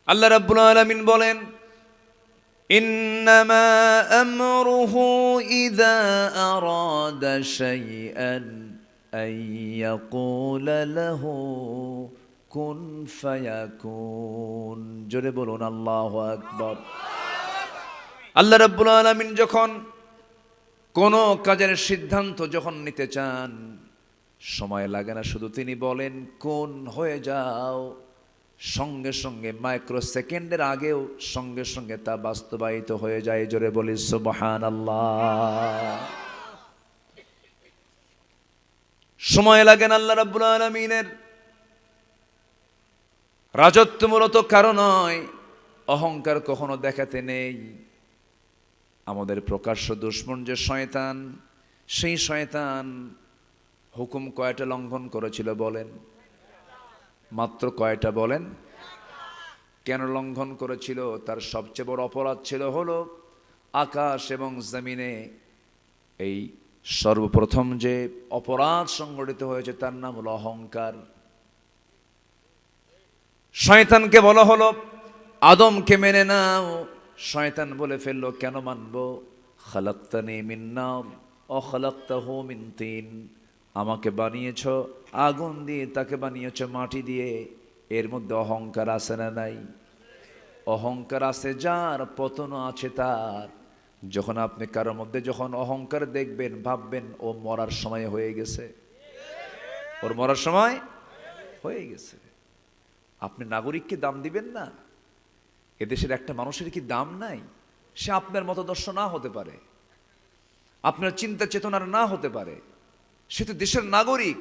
আল্লাহ রাব্বুল আলামিন বলেন, ইন্নামা আমরুহু ইযা আরাদা শাইআন আন ইয়াকুলা লাহু কুন ফায়াকুন। জোরে বলুন আল্লাহু আকবার। আল্লাহ রাব্বুল আলামিন যখন কোন কাজের সিদ্ধান্ত যখন নিতে চান, সময় লাগে না, শুধু তিনি বলেন কোন হয়ে যাও, সঙ্গে সঙ্গে মাইক্রো সেকেন্ডের আগেও সঙ্গে সঙ্গে তা বাস্তবায়িত হয়ে যায়। জোরে বলি সুবহানাল্লাহ। সময় লাগে না আল্লাহ রাব্বুল আলামিনের রাজত্ব মূলত কারণ নয়, অহংকার কখনো দেখাতে নেই। আমাদের প্রকাশ্য দুশমন যে শয়তান, সেই শয়তান হুকুম কয়টা লঙ্ঘন করেছিল বলেন? মাত্র কয়টা বলেন? কেন লঙ্ঘন করেছিল? তার সবচেয়ে বড় অপরাধ ছিল হলো আকাশ এবং জমিনে এই সর্বপ্রথম যে অপরাধ সংঘটিত হয়েছে তার নাম হলো অহংকার। শয়তানকে বলা হলো আদমকে মেনে নাও, শয়তান বলে ফেললো কেন মানবো? খালাকতানি মিন নার ওয়া খালাকতাহু মিন তিন, আমাকে বানিয়েছ আগুন দিয়ে, তাকে বানিয়েছ মাটি দিয়ে। এর মধ্যে অহংকার আছে না নাই? অহংকার আছে যার, পতনও আছে তার। যখন আপনি কারোর মধ্যে যখন অহংকার দেখবেন, ভাববেন ও মরার সময় হয়ে গেছে, ওর মরার সময় হয়ে গেছে। আপনি নাগরিককে দাম দিবেন না? এদেশের একটা মানুষের কি দাম নাই? সে আপনার মতদর্শ না হতে পারে, আপনার চিন্তা চেতনার না হতে পারে, সে তো দেশের নাগরিক,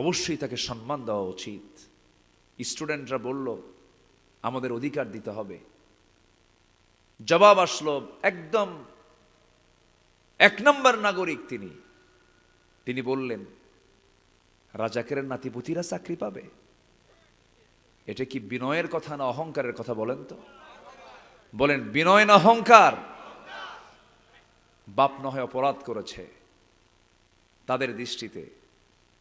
অবশ্যই তাকে সম্মান দেওয়া উচিত। স্টুডেন্টরা বলল আমাদের অধিকার দিতে হবে, জবাব আসলো একদম এক নম্বর নাগরিক তিনি বললেন রাজাকের নাতিপুতিরা চাকরি পাবে। এটা কি বিনয়ের কথা না অহংকারের কথা বলেন তো? বলেন বিনয় না অহংকার? বাপ না হয় অপরাধ করেছে, তাদের দৃষ্টিতে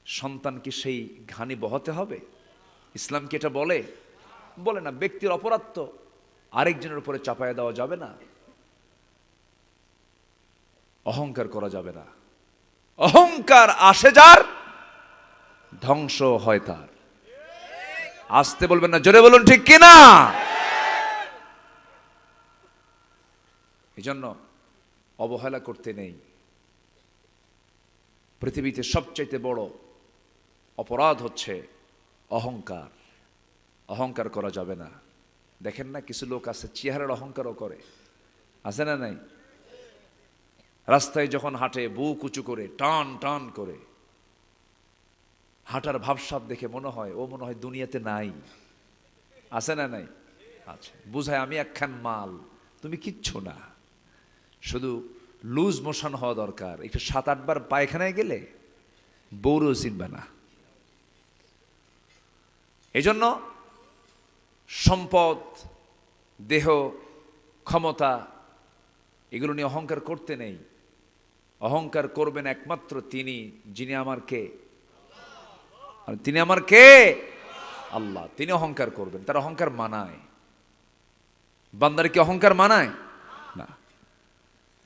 সন্তান কি সেই ঘানি বহাতে হবে? ইসলাম কি এটা বলে? বলে না। ব্যক্তির অপরাধ তো আরেকজনের উপরে চাপায়া দেওয়া যাবে না, অহংকার করা যাবে না। অহংকার আসে যার, ধ্বংস হয় তার। আসতে বলবেন না, জোরে বলুন ঠিক কিনা? এই জন্য অবহেলা করতে নেই। পৃথিবীতে সবচাইতে বড় অপরাধ হচ্ছে অহংকার। অহংকার করা যাবে না। দেখেন না কিছু লোক আছে চেহারার অহংকারও করে, আছে না নাই? রাস্তায় যখন হাঁটে বুক উঁচু করে টান টান করে হাঁটার ভাবসাব দেখে মনে হয় ও মনে হয় দুনিয়াতে নাই, আছে না নাই? আচ্ছা, বুঝায় আমি একখান মাল, তুমি কিচ্ছু না। শুধু লুজ মোশন হওয়া দরকার। একটু 7-8 বার পায়খানায় গেলে বউরও চিনবে না। এই জন্য সম্পদ, দেহ, ক্ষমতা এগুলো নিয়ে অহংকার করতে নেই। অহংকার করবেন একমাত্র তিনি, যিনি আমার কে? তিনি আমার কে? আল্লাহ। তিনি অহংকার করবেন, তার অহংকার মানায়। বান্দার কি অহংকার মানায় না?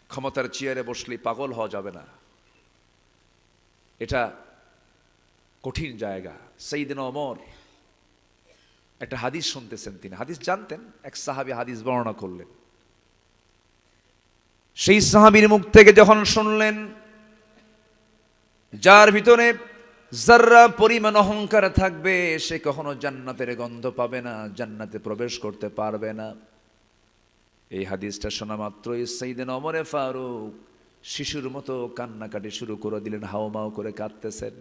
ক্ষমতার চেয়ারে বসলেই পাগল হওয়া যাবে না, এটা কঠিন জায়গা। সাইয়েদনা ওমর একটা হাদিস শুনতেছেন, তিনি হাদিস জানতেন, এক সাহাবী হাদিস বর্ণনা করলেন। সেই সাহাবীর মুখ থেকে যখন শুনলেন যার ভিতরে যাররা পরিমাণ অহংকার থাকবে সে কখনো জান্নাতের গন্ধ পাবে না, জান্নাতে প্রবেশ করতে পারবে না। এই হাদিসটা শোনা মাত্রই সাইয়েদনা ওমরে ফারুক শিশুর মতো কান্নাকাটি শুরু করে দিলেন, হাওমাও করে কাঁদতেছেন।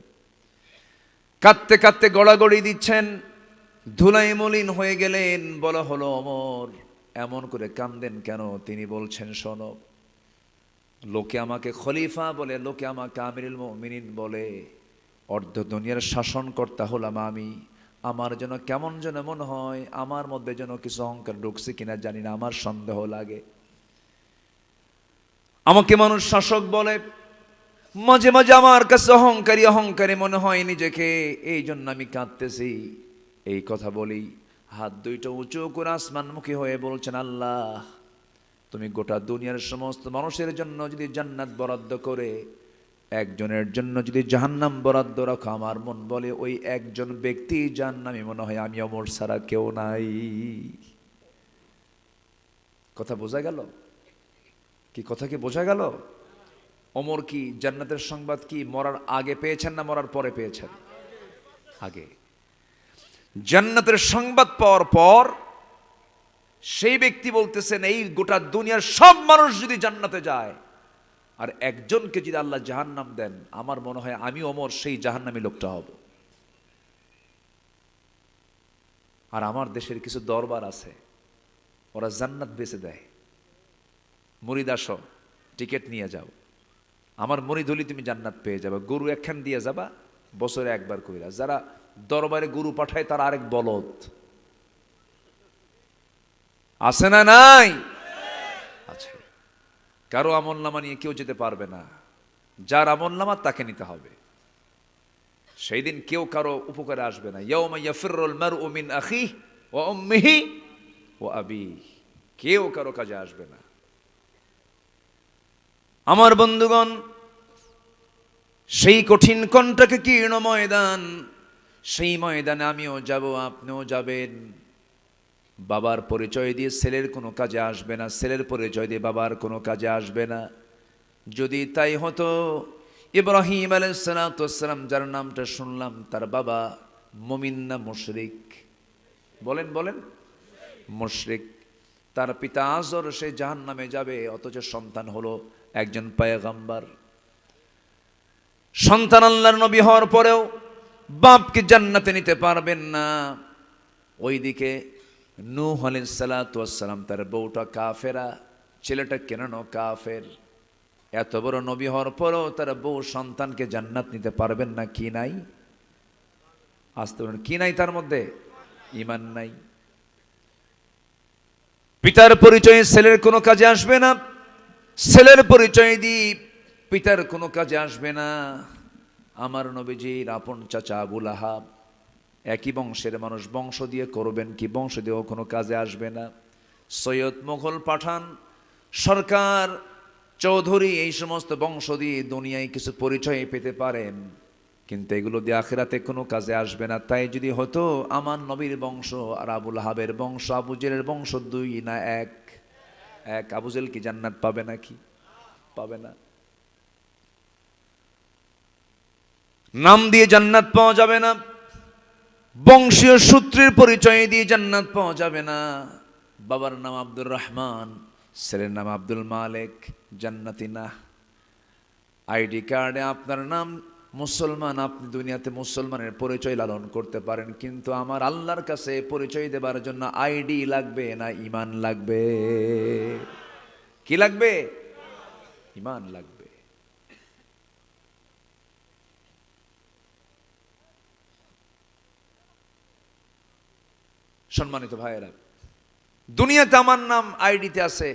কাঁদতে কাঁদতে গড়াগড়ি দিচ্ছেন, ধুলাই মলিন হয়ে গেলেন। বলা হলো ওমর এমন করে কান্দেন কেন? তিনি বলছেন শোনো, লোকে আমাকে খলিফা বলে, লোকে আমাকে আমিরুল মুমিনিন বলে, অর্ধ দুনিয়ার শাসনকর্তা হলাম আমি। আমার যেন কেমন যেন মনে হয় আমার মধ্যে যেন কিছু অহংকার ঢুকছে কিনা জানি না, আমার সন্দেহ লাগে। আমাকে মানুষ শাসক বলে, মাঝে মাঝে আমার কাছে অহংকারী অহংকারী মনে হয় নিজেকে, এই জন্য আমি কাঁদতেছি। এই কথা বলি হাত দুইটা উঁচু করে আসমানমুখী হয়ে বলছেন, আল্লাহ তুমি গোটা দুনিয়ার সমস্ত মানুষের জন্য যদি জান্নাত বরাদ্দ করে একজনের জন্য যদি জাহান্নাম বরাদ্দ রাখো, আমার মন বলে ওই একজন ব্যক্তি জাহান্নামী মনে হয় আমি ওমর ছাড়া কেউ নাই। কথা বোঝা গেল কি? কথা কি বোঝা গেল? ওমর কি জান্নাতের সংবাদ কি মরার আগে পেয়েছেন না মরার পরে পেয়েছেন? আগে। জান্নাতের সংবাদ পাওয়ার পর সেই ব্যক্তি বলতেছেন, এই গোটা দুনিয়ার সব মানুষ যদি জান্নাতে যায় আর একজনকে যদি আল্লাহ জাহান্নাম দেন, আমার মনে হয় আমি ওমর সেই জাহান্নামী লোকটা হব। আর আমার দেশের কিছু দরবার আছে, ওরা জান্নাত বেচে দেয়। মুরিদ আসো, টিকিট নিয়ে যাও, আমার মুরিদ হলি তুমি জান্নাত পেয়ে যাবে, গরু একখান দিয়ে যাবা বছরে একবার কইরা। যারা দরবারে গরু পাঠায় তারা আরেক বলদ। আছে না নাই? আছে। কারো আমলনামা নিয়ে কেউ যেতে পারবে না, যার আমলনামা তাকে নিতে হবে। সেই দিন কেউ কারো উপকারে আসবে না। ইয়াউমা ইয়াফিরুল মারউ মিন আখিহি ওয়া উম্মিহি ওয়া আবিহি, কেউ কারো কাজে আসবে না। আমার বন্ধুগণ, সেই কঠিন কণ্ঠকে কীর্ণ ময়দান, সেই ময়দানে আমিও যাব, আপনিও যাবেন। বাবার পরিচয় দিয়ে ছেলের কোনো কাজে আসবে না, ছেলের পরিচয় দিয়ে বাবার কোনো কাজে আসবে না। যদি তাই হতো, ইব্রাহিম আলাইহিস সালাতু ওয়াস সালাম যার নামটা শুনলাম, তার বাবা মুমিন না মুশরিক? বলেন বলেন, মুশরিক। তার পিতা আজর সে জাহান্নামে যাবে, অথচ সন্তান হলো একজন পয়গম্বর। সন্তান আল্লাহর নবী হওয়ার পরেও বাপকে জান্নাতে নিতে পারবেন না। ওইদিকে নূহ আলাইহিস সালাতু ওয়াস সালাম, তার বউটা কাফেরা, ছেলেটা কেন কাফের। এত বড় নবী হওয়ার পরেও তার বউ সন্তানকে জান্নাত নিতে পারবেন না। কি নাই? আসতে বলেন, কি নাই তার মধ্যে? ঈমান নাই। পিতার পরিচয়ে ছেলের কোনো কাজে আসবে না, ছেলের পরিচয় দিয়ে পিতার কোনো কাজে আসবে না। আমার নবীজির আপন চাচা আবু লাহাব, একই বংশের মানুষ, বংশ দিয়ে করবেন কি, বংশ দিয়েও কোনো কাজে আসবে না। সৈয়দ, মোগল, পাঠান, সরকার, চৌধুরী, এই সমস্ত বংশ দিয়ে দুনিয়ায় কিছু পরিচয় পেতে পারেন, কিন্তু এগুলো দিয়ে আখিরাতে কোনো কাজে আসবে না। তাই যদি হতো আমার নবীর বংশ আর আবু লাহাবের বংশ, আবু জেলের বংশ দুই না এক? এক। আবু জেল কি জান্নাত পাবে নাকি? পাবে না। নাম দিয়ে জান্নাত পাওয়া যাবে না, বংশীয় সূত্রের পরিচয় দিয়ে জান্নাত পাওয়া যাবে না। বাবার নাম আব্দুর রহমান, ছেলের নাম আব্দুল মালিক, জান্নাতি না। আইডি কার্ডে আপনার নাম মুসলমান, আপনি দুনিয়াতে মুসলমানের পরিচয় লালন করতে পারেন, কিন্তু আমার আল্লাহর কাছে পরিচয় দেবার জন্য আইডি লাগবে না ঈমান লাগবে? কি লাগবে? ঈমান লাগবে। সম্মানিত ভাইয়েরা, দুনিয়াতে আমার নাম আইডিতে আছে,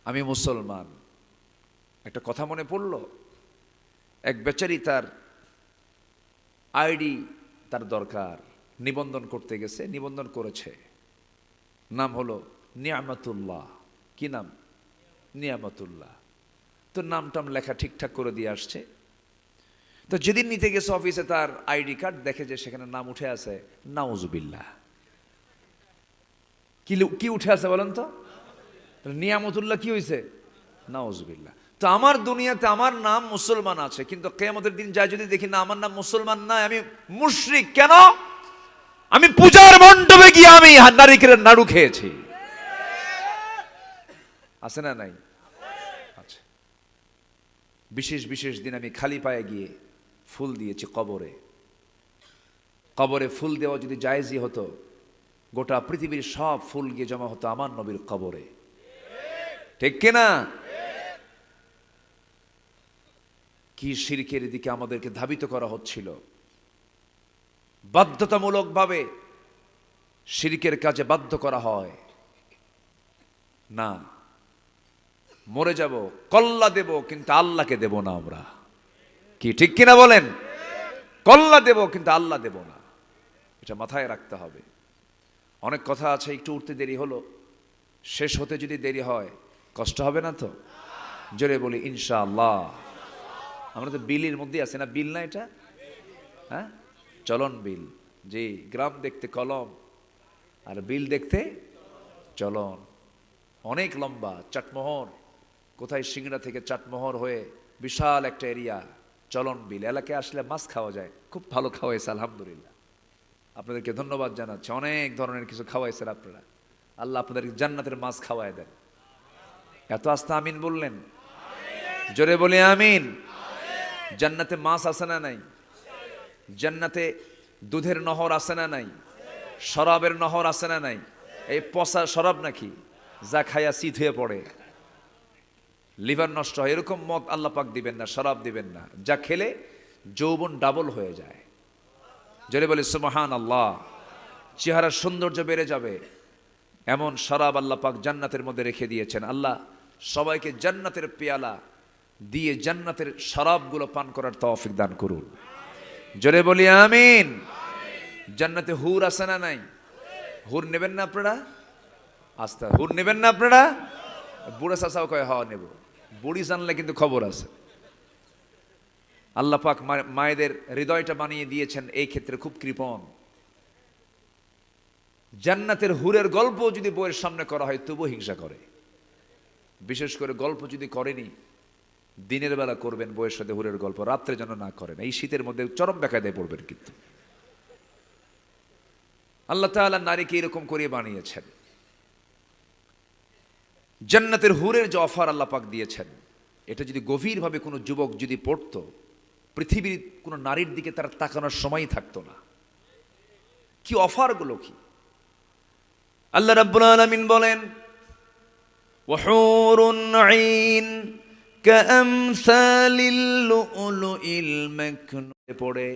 আমি মুসলমান। একটা কথা মনে পড়ল, এক বেচারি তার আইডি তার দরকার, নিবন্ধন করতে গেছে, নিবন্ধন করেছে, নাম হলো নিয়ামতুল্লাহ। কি নাম? নিয়ামতুল্লাহ। তো নামটাম লেখা ঠিকঠাক করে দিয়ে আসছে। তো যেদিন নিতে গেছে অফিসে, তার আইডি কার্ড দেখে যে সেখানে নাম উঠে আছে নাউজুবিল্লাহ। কি উঠে আছে বলেন তো? নিয়ামতুল্লাহ কি হয়েছে? নাউজুবিল্লাহ। তো আমার দুনিয়াতে আমার নাম মুসলমান আছে, কিন্তু কিয়ামতের দিন যায় যদি দেখি না আমার নাম মুসলমান নাই, আমি মুশরিক। কেন? আমি পূজার মণ্ডপে গিয়ে আমি নারিকেলের নাড়ু খেয়েছি। আছে না নাই? আচ্ছা। বিশেষ বিশেষ দিন আমি খালি পায়ে গিয়ে ফুল দিয়েছি কবরে। কবরে ফুল দেওয়া যদি জায়েজই হতো, গোটা পৃথিবীর সব ফুল গিয়ে জমা হতো আমার নবীর কবরে। ঠিক কিনা? কি শিরকের দিকে আমাদেরকে ধাবিত করা হচ্ছিল। বাধ্যতামূলকভাবে শিরকের কাজে বাধ্য করা হয় না। মরে যাব, কল্লা দেব, কিন্তু আল্লাহকে দেব না আমরা। কি ঠিক কিনা বলেন? কল্লা দেব কিন্তু আল্লাহ দেব না, এটা মাথায় রাখতে হবে। অনেক কথা আছে, একটু উঠতে দেরি হলো, শেষ হতে যদি দেরি হয় কষ্ট হবে না তো? জোরে বলি ইনশাআল্লাহ। আমরা তো বিলের মধ্যে আছি না, বিল না এটা? হ্যাঁ, চলন বিল। জি, গ্রাম দেখতে কলম আর বিল দেখতে চলন। অনেক লম্বা, চাটমোহর, কোথায় সিংড়া থেকে চাটমোহর হয়ে বিশাল একটা এরিয়া, চলন বিল। এলাকায় আসলে মাছ খাওয়া যায়, খুব ভালো খাওয়াইছে আলহামদুলিল্লাহ। আপনাদেরকে ধন্যবাদ জানাচ্ছি, অনেক ধরনের কিছু খাওয়াইছেন আপনারা। আল্লাহ আপনাদের জান্নাতের মাছ খাওয়ায় দেন। এত আস্তে আমিন বললেন? জোরে বলি আমিন। জান্নাতে মাছ আছে না নাই? জান্নাতে দুধের নহর আছে না নাই? শরাবের নহর আছে না নাই? এই পচা শরাব নাকি, যা খাইয়া শীত হয়ে পড়ে, লিভার নষ্ট হয়, এরকম মদ আল্লাহ পাক দিবেন না, শরাব দিবেন না, যা খেলে যৌবন ডাবল হয়ে যায়। জোরে বলি সুবহানাল্লাহ। চেহারার সৌন্দর্য বেড়ে যাবে, এমন শরাব আল্লাহ পাক জান্নাতের মধ্যে রেখে দিয়েছেন। আল্লাহ সবাইকে জান্নাতের পেয়ালা দিয়ে জান্নাতের শরাবগুলো পান করার তৌফিক দান করুন। জোরে বলি আমিন। জান্নাতে হুর আছে না নাই? হুর নেবেন না আপনারা? আস্তে, হুর নেবেন না আপনারা? বুড়া চাচাও কয় হওয়া নেব, বুড়ি জানলে কিন্তু খবর আছে। আল্লাহ পাক মায়েদের হৃদয়টা বানিয়ে দিয়েছেন এই ক্ষেত্রে খুব কৃপণ। জান্নাতের হুরের গল্প যদি বইয়ের সামনে করা হয় তবু হিংসা করে। বিশেষ করে গল্প যদি করেনি, দিনের বেলা করবেন বইয়ের সাথে হুরের গল্প, রাত্রে যেন না করেন। এই শীতের মধ্যে চরম বেকায়দায় পড়বেন। কিন্তু আল্লাহ তাআলা নারীকে এরকম করে বানিয়েছেন। জান্নাতের হুরের যে অফার আল্লাহ পাক দিয়েছেন, এটা যদি গভীরভাবে কোনো যুবক যদি পড়তো, পৃথিবীর কোনো নারীর দিকে তার তাকানোর সময়ই থাকতো না। কি অফারগুলো কি! আল্লাহ রাব্বুল আলামিন বলেন, ওয়াহুরুন আইন কামসালিল লুলুইল মাকনুন। পড়ে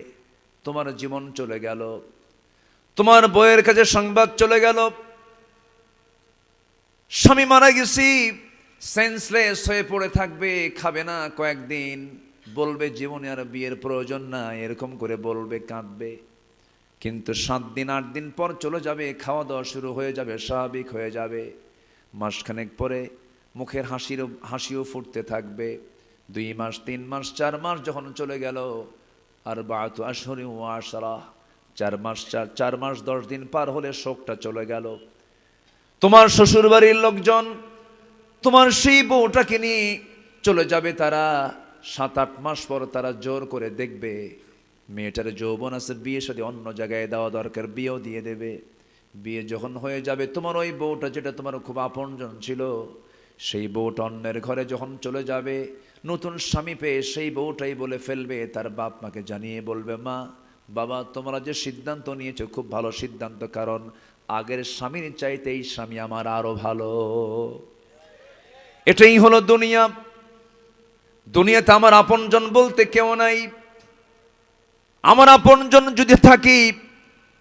তোমার জীবন চলে গেল, তোমার বউয়ের কাছে সংবাদ চলে গেল, স্বামী মারা গেছি, সেন্সলেস হয়ে পড়ে থাকবে, খাবে না কয়েকদিন, বলবে জীবনে আর বিয়ের প্রয়োজন না, এরকম করে বলবে, কাঁদবে। কিন্তু 7 দিন 8 দিন পর চলে যাবে, খাওয়া দাওয়া শুরু হয়ে যাবে, স্বাভাবিক হয়ে যাবে। মাসখানেক পরে মুখের হাসিও ফুটতে থাকবে। 2 মাস 3 মাস 4 মাস যখন চলে গেল, আর 12 আশহুরি ওয়া আশরা, 4 মাস 10 দিন পার হলে শোকটা চলে গেল। তোমার শ্বশুর বাড়ির লোকজন তোমার সেই বউটাকে নিয়ে চলে যাবে, তারা 7-8 মাস পর তারা জোর করে দেখবে মেয়েটার যৌবন আছে, বিয়ে সাথে অন্য জায়গায় দেওয়া দরকার, বিয়েও দিয়ে দেবে। বিয়ে যখন হয়ে যাবে, তোমার ওই বউটা যেটা তোমার খুব আপনজন ছিল, সেই বউটা অন্যের ঘরে যখন চলে যাবে, নতুন স্বামী পেয়ে সেই বউটাই বলে ফেলবে, তার বাপ মাকে জানিয়ে বলবে, মা বাবা তোমরা যে সিদ্ধান্ত নিয়েছো খুব ভালো সিদ্ধান্ত, কারণ আগের স্বামীর চাইতে এই স্বামী আমার আরো ভালো। এটাই হলো দুনিয়া। দুনিয়াতে আমার আপনজন বলতে কেউ নাই। আমার আপনজন যদি থাকি,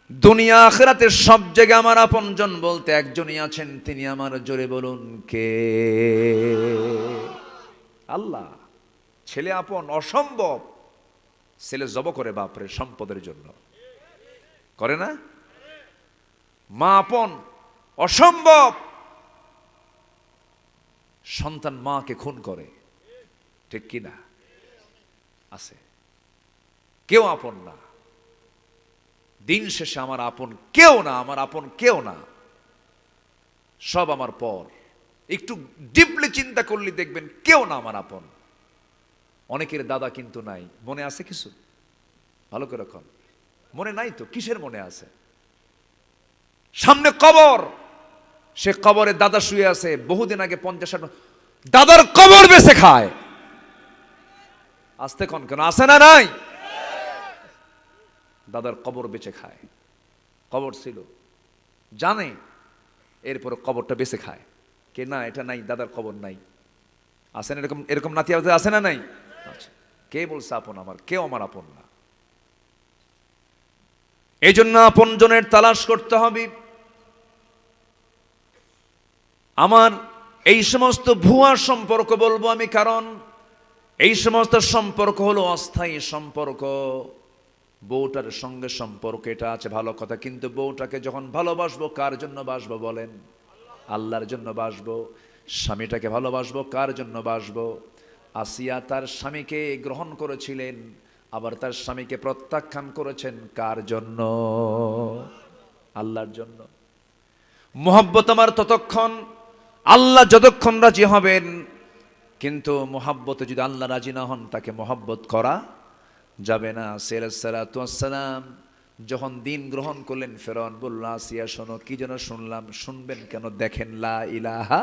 দুনিয়া আখিরাতে সব জায়গায় আমার আপনজন বলতে একজনই আছেন, তিনি আমার, জোরে বলুন কে? আল্লাহ। ছেলে আপন অসম্ভব, ছেলে জব করে বাপরে সম্পদের জন্য, করে না? মা আপন অসম্ভব, সন্তান মাকে খুন করে, ঠিক কিনা? আছে। কেউ আপন না। দিন শেষে আমার আপন কেউ না, আমার আপন কেউ না, সব আমার পর। একটু ডিপলি চিন্তা করলে দেখবেন কেউ না আমার আপন। অনেকের দাদা কিন্তু নাই। মনে আছে কিছু? ভালো করে রাখুন। মনে নাই তো কিসের মনে আছে? সামনে কবর, সে কবরে দাদা শুয়ে আছে, বহুদিন আগে 50-60 দাদার কবর বেঁচে খায়। আসতে কোন কেন আছে না নাই? দাদার কবর বেঁচে খায়। কবর ছিল জানে, এরপর কবরটা বেঁচে খায়। কে না এটা নাই, দাদার কবর নাই। আসেন এরকম, এরকম নাতি আছে না নাই? আচ্ছা, কে বলছে আপন আমার? কেউ আমার আপন না। এই জন্য আপন জনের তালাশ করতে হবে। আমার এই সমস্ত ভুয়া সম্পর্ক বলবো আমি, কারণ এই সমস্ত সম্পর্ক হলো অস্থায়ী সম্পর্ক। বউটার সঙ্গে সম্পর্ক এটা আছে, ভালো কথা, কিন্তু বউটাকে যখন ভালোবাসবো কার জন্য বাসবো বলেন? আল্লাহর জন্য বাসবো। স্বামীটাকে ভালোবাসবো কার জন্য বাসবো? আসিয়া তার স্বামীকে গ্রহণ করেছিলেন, আবার তার স্বামীকে প্রত্যাখ্যান করেছেন কার জন্য? আল্লাহর জন্য। মোহাব্বত আমার ততক্ষণ, আল্লাহ যতক্ষণ রাজি হবেন, কিন্তু মোহাব্বতে যদি আল্লাহ রাজি না হন তাকে মোহাব্বত করা যাবে না। সালাম যখন দিন গ্রহণ করলেন, ফেরাউন বলল, আসিয়া শোনো। কি যেন শুনলাম? শুনবেন কেন? দেখেন, লা ইলাহা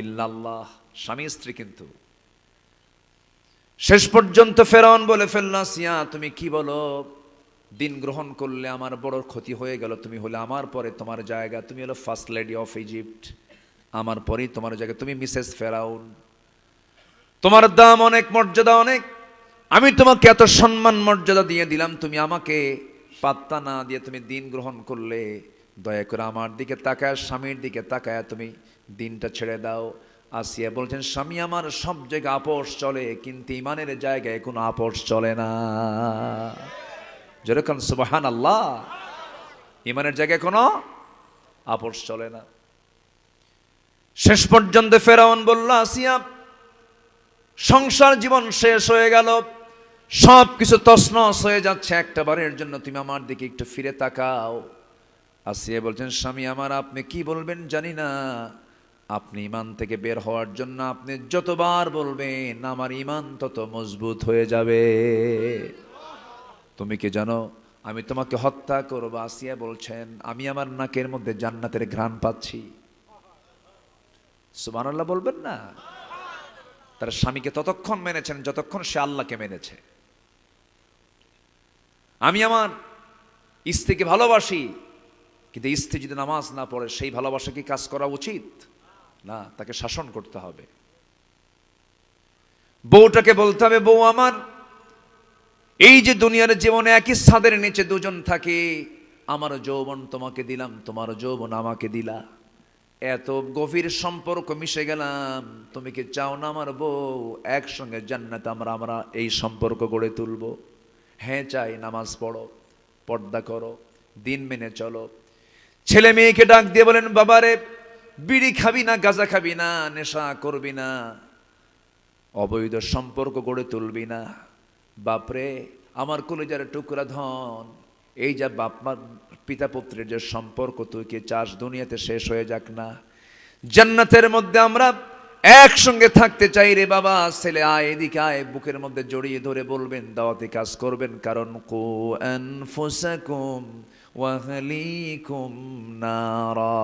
ইল্লাল্লাহ, স্বামী স্ত্রী। কিন্তু শেষ পর্যন্ত ফেরাউন বলে ফেলল, আসিয়া তুমি কি বলো? দিন গ্রহণ করলে আমার বড় ক্ষতি হয়ে গেল। তুমি হলে আমার পরে তোমার জায়গা, তুমি হলো ফার্স্ট লেডি অফ ইজিপ্ট, আমার পরেই তোমার জায়গা, তুমি মিসেস ফেরাউন, তোমার দাম অনেক, মর্যাদা অনেক। আমি তোমাকে এত সম্মান মর্যাদা দিয়ে দিলাম, তুমি আমাকে পাত্তা না দিয়ে তুমি দিন গ্রহণ করলে। দয়া করে আমার দিকে তাকায়, স্বামীর দিকে তাকায় তুমি দিনটা ছেড়ে দাও। আসিয়া বলছেন, স্বামী আমার সব জায়গায় আপোষ চলে, কিন্তু ইমানের জায়গায় কোনো আপোষ চলে না। যেরকম সুবহানাল্লাহ, ইমানের জায়গায় কোনো আপোষ চলে না। শেষ পর্যন্ত ফেরাউন বলল, আসিয়া সংসার জীবন শেষ হয়ে গেল, সব কিছু তছনছ হয়ে যাচ্ছে, একটা বারের জন্য তুমি আমার দিকে একটু ফিরে তাকাও। আসিয়া বলছেন, স্বামী আমার আপনি কি বলবেন জানি না, আপনি ইমান থেকে বের হওয়ার জন্য আপনি যতবার বলবেন আমার ইমান তত মজবুত হয়ে যাবে। তুমি কি জানো আমি তোমাকে হত্যা করব? আসিয়া বলছেন, আমি আমার নাকের মধ্যে জান্নাতের ঘ্রাণ পাচ্ছি। সুবহানাল্লাহ বলবেন না? তার স্বামীকে ততক্ষণ মেনেছেন যতক্ষণ সে আল্লাহকে মেনেছে। আমি আমার স্ত্রীকে ভালোবাসি, কিন্তু স্ত্রী যদি নামাজ না পড়ে সেই ভালোবাসা কি কাজ করা উচিত? না, তাকে শাসন করতে হবে। বউটাকে বলতে হবে, বউ আমার, এই যে দুনিয়ার জীবনে একই ছাদের নিচে দুজন থাকে, আমার যৌবন তোমাকে দিলাম, তোমার যৌবন আমাকে দিলা, এত গভীর সম্পর্ক মিশে গেলাম, তুমি কি চাও না আমার বউ একসঙ্গে জান্নাতে আমরা এই সম্পর্ক গড়ে তুলবো? হ্যাঁ চাই। নামাজ পড়ো, পর্দা করো, দিন মেনে চলো। ছেলে মেয়েকে ডাক দিয়ে বলেন, বাবারে বিড়ি খাবি না, গাঁজা খাবি না, নেশা করবি না, অবৈধ সম্পর্ক গড়ে তুলবি না। বাপরে আমার কলিজার টুকরা ধন, এই যে বাপ মা পিতা পুত্রের যে সম্পর্ক তুই কি চাস দুনিয়াতে শেষ হয়ে যাক না? জান্নাতের মধ্যে আমরা একসঙ্গে থাকতে চাই রে বাবা। ছেলে আয়, এদিকে আয়, বুকের মধ্যে জড়িয়ে ধরে বলবেন, দাওয়াতি কাজ করবেন, কারণ কু আনফুসাকুম ওয়া আহলিকুম নারা,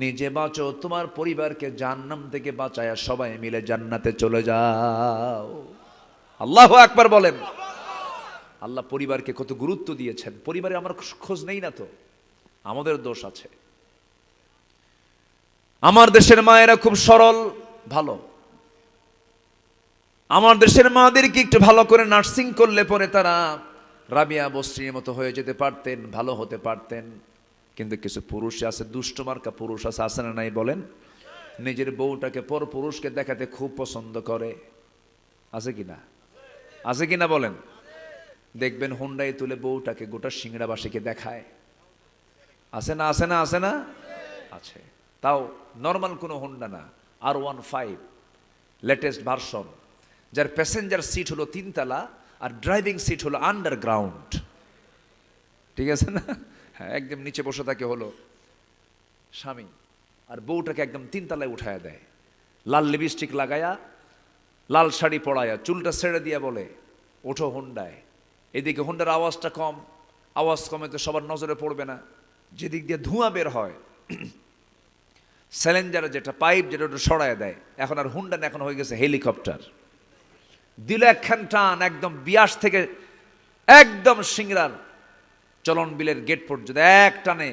নিজে বাঁচো, তোমার পরিবারকে জাহান্নাম থেকে বাঁচায়া সবাই মিলে জান্নাতে চলে যাও। আল্লাহু আকবার বলেন। আল্লাহ পরিবারকে কত গুরুত্ব দিয়েছেন। পরিবারে আমার খোঁজ নেই না তো, আমাদের দোষ আছে। আমার দেশের মায়েরা খুব সরল, ভালো। আমার দেশের মাদেরকে একটু ভালো করে নার্সিং করলে পরে তারা রাবিয়া বস্রির মতো হয়ে যেতে পারতেন, ভালো হতে পারতেন। কিন্তু কিছু পুরুষ আছে, দুষ্ট মার্কা পুরুষ আছে, আছে না নাই বলেন? নিজের বউটাকে পর পুরুষকে দেখাতে খুব পছন্দ করে। আছে কিনা? আছে কিনা বলেন? দেখবেন হুন্ডাই তুলে বউটাকে গোটা সিংড়াবাসীকে দেখায়। আছে না? আছে না? আছে না? আছে। তাও নর্মাল কোনো হুন্ডা না, R15 লেটেস্ট ভার্সন, যার প্যাসেঞ্জার সিট হলো 3 তলা আর ড্রাইভিং সিট হলো আন্ডারগ্রাউন্ড। ঠিক আছে না? হ্যাঁ, একদম নিচে বসে থাকে হলো স্বামী, আর বউটাকে একদম 3 তলায় উঠায় দেয়, লাল লিপস্টিক লাগায়া, লাল শাড়ি পরায়া, চুলটা ছেড়ে দিয়া বলে, ওঠো হুন্ডায়। এদিকে হুন্ডার আওয়াজটা কম, আওয়াজ কমে তো সবার নজরে পড়বে না। যেদিক দিয়ে ধোঁয়া বের হয়, স্যালেঞ্জারে যেটা পাইপ যেটা ওটা সরায় দেয়। এখন আর হুন্ডা না, এখন হয়ে গেছে হেলিকপ্টার। দিল একখান টান, একদম বিয়াস থেকে একদম সিংড়ার চলন বিলের গেট পর্যন্ত এক টানে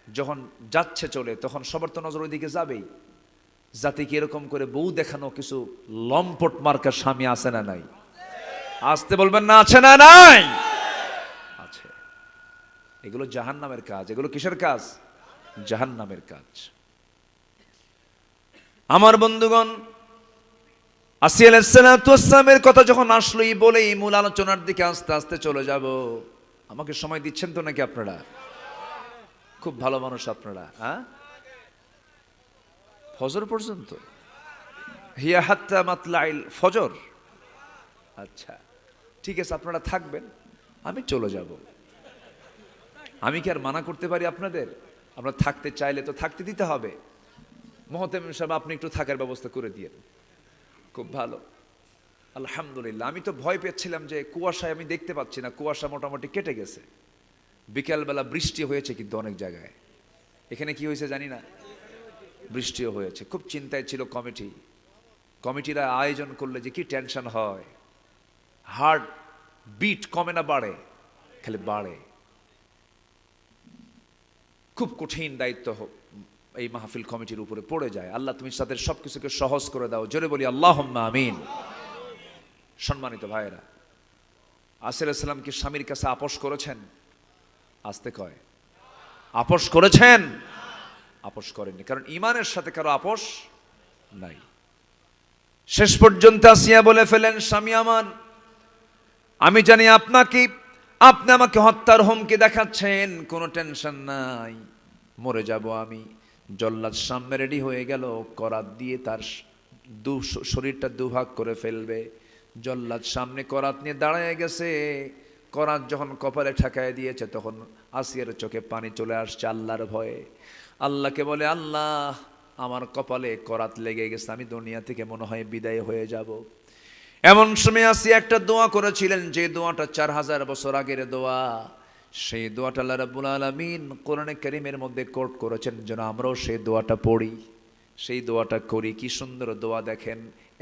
যখন যাচ্ছে চলে, তখন সবার তো নজর ওইদিকে যাবেই। যাতে কি এরকম করে বউ দেখানো কিছু লম্পট মার্কা স্বামী আছে না নাই? আসতে বলবেন না, আছে না নাই? আছে। এগুলো জাহান্নামের কাজ। এগুলো কিসের কাজ? জাহান্নামের কাজ। আমার বন্ধুগণ, আসিয়া আলাইহিস সালাতু ওয়াস সালামের কথা যখন আসলো, এই বলেই মূল আলোচনার দিকে আস্তে আস্তে চলে যাব। আমাকে সময় দিচ্ছেন তো নাকি আপনারা? খুব ভালো মানুষ আপনারা। হ্যাঁ, ফজর পর্যন্ত? হিয়া হাত্তা মাতলাইল ফজর। আচ্ছা ঠিক আছে, আপনারা থাকবেন, আমি চলে যাব। আমি কি আর মানা করতে পারি আপনাদের? আপনারা থাকতে চাইলে তো থাকতে দিতে হবে। মহতেম সাহেব, আপনি একটু থাকার ব্যবস্থা করে দিয়েন। খুব ভালো, আলহামদুলিল্লাহ। আমি তো ভয় পেয়েছিলাম যে কুয়াশায় আমি দেখতে পাচ্ছি না, কুয়াশা মোটামুটি কেটে গেছে। বিকালবেলা বৃষ্টি হয়েছে কিন্তু অনেক জায়গায়, এখানে কি হয়েছে জানি না, বৃষ্টিও হয়েছে। খুব চিন্তায় ছিল কমিটিরা আয়োজন করলে যে কি টেনশন হয়, হার্ট বিট কমে না বাড়ে, খালি বাড়ে। খুব কঠিন দায়িত্ব এই মাহফিল কমিটির উপরে পড়ে যায়। আল্লাহ তুমি তাদের সবকিছুকে সহজ করে দাও, জোরে বলি আল্লাহুম্মা আমিন। সম্মানিত ভাইয়েরা, আসির সালাম কি স্বামীর কাছে আপোষ করেছেন? আসতে কয়, আপোষ করেছেন? আপোষ করেননি, কারণ ইমানের সাথে কারো আপোষ নাই। শেষ পর্যন্ত আসিয়া বলে ফেলেন, স্বামী আমার, আমি জানি আপনি আমাকে হত্যার হুমকি দেখাচ্ছেন, কোনো টেনশন নাই, মরে যাব আমি। জল্লাদ সামনে রেডি হয়ে গেল, করাত দিয়ে তার শরীরটা দুভাগ করে ফেলবে। জল্লাদ সামনে করাত নিয়ে দাঁড়ায় গেছে। করাত যখন কপালে ঠেকায় দিয়েছে, তখন আসিয়ার চোখে পানি চলে আসছে আল্লাহর ভয়ে। আল্লাহকে বলে, আল্লাহ আমার কপালে করাত লেগে গেছে, আমি দুনিয়া থেকে মনে হয় বিদায় হয়ে যাব। এমন সময় আসিয়া একটা দোয়া করেছিলেন, যে দোয়াটা 4000 বছর আগের দোয়া। সেই দোয়াটা আল্লাহ রাব্বুল আলামিন কোরআনে কারীমের মধ্যে কোট করেছেন, যেন আমরাও সেই দোয়াটা পড়ি, সেই দোয়াটা করি। কি সুন্দর দোয়া দেখেন,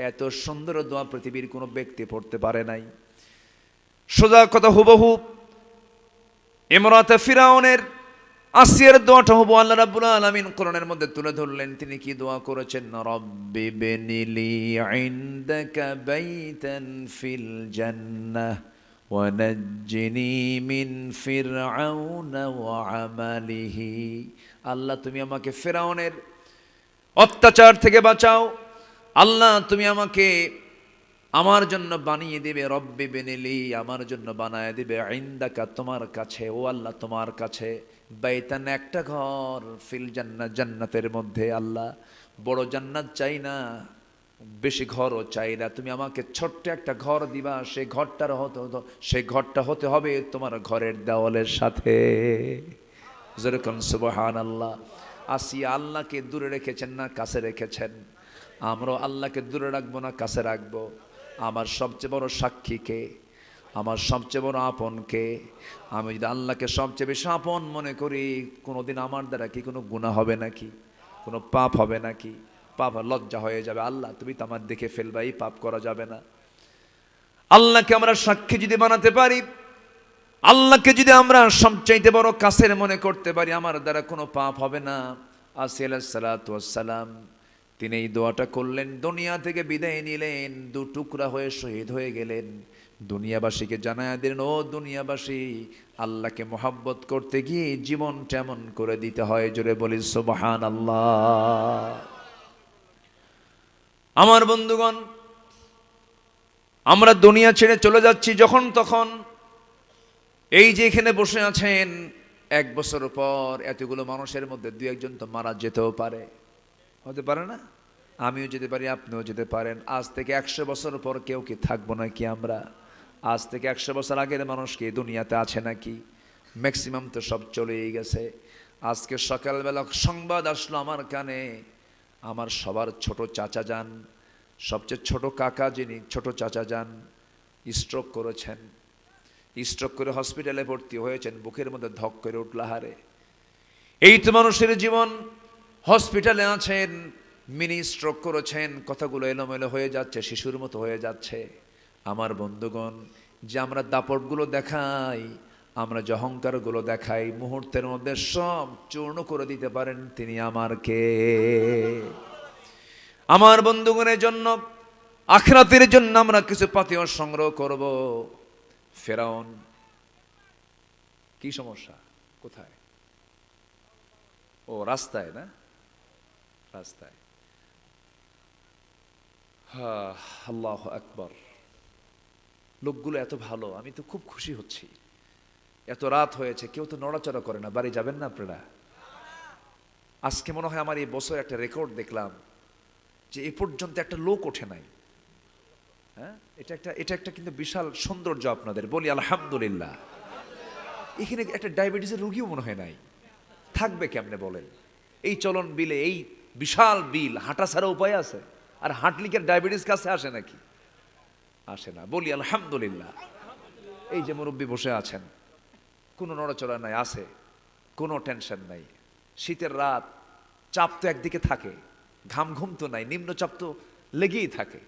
এত সুন্দর দোয়া পৃথিবীর কোনো ব্যক্তি পড়তে পারে নাই। সোজা কথা, হুবহু ইমরাতে ফিরাউনের আসিয়ার দোয়াটা হবু আল্লাহ রাব্বুল আলামিন কোরআনের মধ্যে তুলে ধরলেন। তিনি কি দোয়া করেছেন? রব্বি বিনিলি ইনদাকা বাইতান ফিল জান্নাহ ওয়া নাজ্জিনি মিন ফিরআউনা ওয়া আমালিহি। আল্লাহ তুমি আমাকে ফিরআউনের অত্যাচার থেকে বাঁচাও। আল্লাহ তুমি আমাকে আমার জন্য বানিয়ে দিবে, রব্বি বিনিলি আমার জন্য বানায় দিবে, ইনদাকা তোমার কাছে, ও আল্লাহ তোমার কাছে, বাইতান একটা ঘর, ফিল জান্নাত জান্নাতের মধ্যে। আল্লাহ বড় জান্নাত চাই না, বেশি ঘরও চাই না, তুমি আমাকে ছোট্ট একটা ঘর দিবা, সেই ঘরটা হতে হবে তোমার ঘরের দেওয়ালের সাথে। যেরকম সুবহানাল্লাহ। আসিয়া আল্লাহকে দূরে রেখেছেন না কাছে রেখেছেন? আমরাও আল্লাহকে দূরে রাখবো না কাছে রাখবো? আমার সবচেয়ে বড় সাক্ষী কে? আমার সবচেয়ে বড় আপন কে? আমি যদি আল্লাহকে সবচেয়ে বেশি আপন মনে করি, কোনোদিন আমার দ্বারা কি কোনো গুনাহ হবে নাকি? কোনো পাপ হবে নাকি? পাপ লজ্জা হয়ে যাবে, আল্লাহ তুমি তো আমার দেখে ফেলবা, এই পাপ করা যাবে না। আল্লাহকে আমরা সাক্ষী যদি বানাতে পারি, আল্লাহকে যদি আমরা সবচাইতে বড় কাছের মনে করতে পারি, আমার দ্বারা কোনো পাপ হবে না। আসিয়া আলাইহিস সালাতু ওয়াস সালাম তিনি এই দোয়াটা করলেন, দুনিয়া থেকে বিদায় নিলেন, দু টুকরা হয়ে শহীদ হয়ে গেলেন। দুনিয়াবাসীকে জানায়া দিলেন, ও দুনিয়াবাসী, আল্লাহকে মহব্বত করতে গিয়ে জীবন তেমন করে দিতে হয়। জোরে বলি সুবহানাল্লাহ। আমার বন্ধুগণ, আমরা দুনিয়া ছেড়ে চলে যাচ্ছি যখন তখন। এই যে এখানে বসে আছেন, 1 বছর পর এতগুলো মানুষের মধ্যে 2-1 তো মারা যেতেও পারে, হতে পারে না? আমিও যেতে পারি, আপনিও যেতে পারেন। আজ থেকে 100 বছর পর কেউ কি থাকবো নাকি আমরা? আজ থেকে 100 বছর আগের মানুষ কি দুনিয়াতে আছে নাকি? ম্যাক্সিমাম তো সব চলেই গেছে। আজকে সকালবেলা সংবাদ আসলো আমার কানে, আমার সবার ছোট চাচা যান, সবচেয়ে ছোট কাকা যিনি, ছোট চাচা যান, স্ট্রোক করেছেন। স্ট্রোক করে হসপিটালে ভর্তি হয়েছেন, বুকের মধ্যে ধক করে উঠল, হারে এই তো মানুষের জীবন। হসপিটালে আছেন, মিনি স্ট্রোক করেছেন, কথাগুলো এলোমেলো হয়ে যাচ্ছে, শিশুর মতো হয়ে যাচ্ছে। আমার বন্ধুগণ, যে আমরা দাপটগুলো দেখাই, আমরা যে অহংকারগুলো দেখাই, মুহূর্তের মধ্যে সব চূর্ণ করে দিতে পারেন তিনি আমার কে? আমার বন্ধুগণের জন্য, আখিরাতের জন্য আমরা কিছু পাথেয় সংগ্রহ করব। ফেরাউন কি সমস্যা? কোথায়? ও রাস্তায় না? রাস্তায়। আল্লাহু আকবার। লোকগুলো এত ভালো, আমি তো খুব খুশি হচ্ছি। এত রাত হয়েছে, কেউ তো নড়াচড়া করে না, বাড়ি যাবেন না আপনারা? আজকে মনে হয় আমার এই বছর একটা রেকর্ড দেখলাম যে এ পর্যন্ত একটা লোক ওঠে নাই। হ্যাঁ, এটা একটা কিন্তু বিশাল সৌন্দর্য আপনাদের, বলি আলহামদুলিল্লাহ। এখানে একটা ডায়াবেটিসের রোগীও মনে হয় নাই, থাকবে কেমনে বলেন? এই চলন বিলে, এই বিশাল বিল, হাঁটা ছাড়া উপায় আছে? আর হাঁটলে কি ডায়াবেটিস কাছে আসে নাকি? আসে না, বলি আলহামদুলিল্লাহ। এই যে মুরব্বী বসে আছেন, কোনো নড়াচড়া নাই, আছে কোনো টেনশন নাই। শীতের রাত, চাপ তো একদিকে থাকে, ঘুম তো নাই, নিম্নচাপ তো লেগেই থাকে,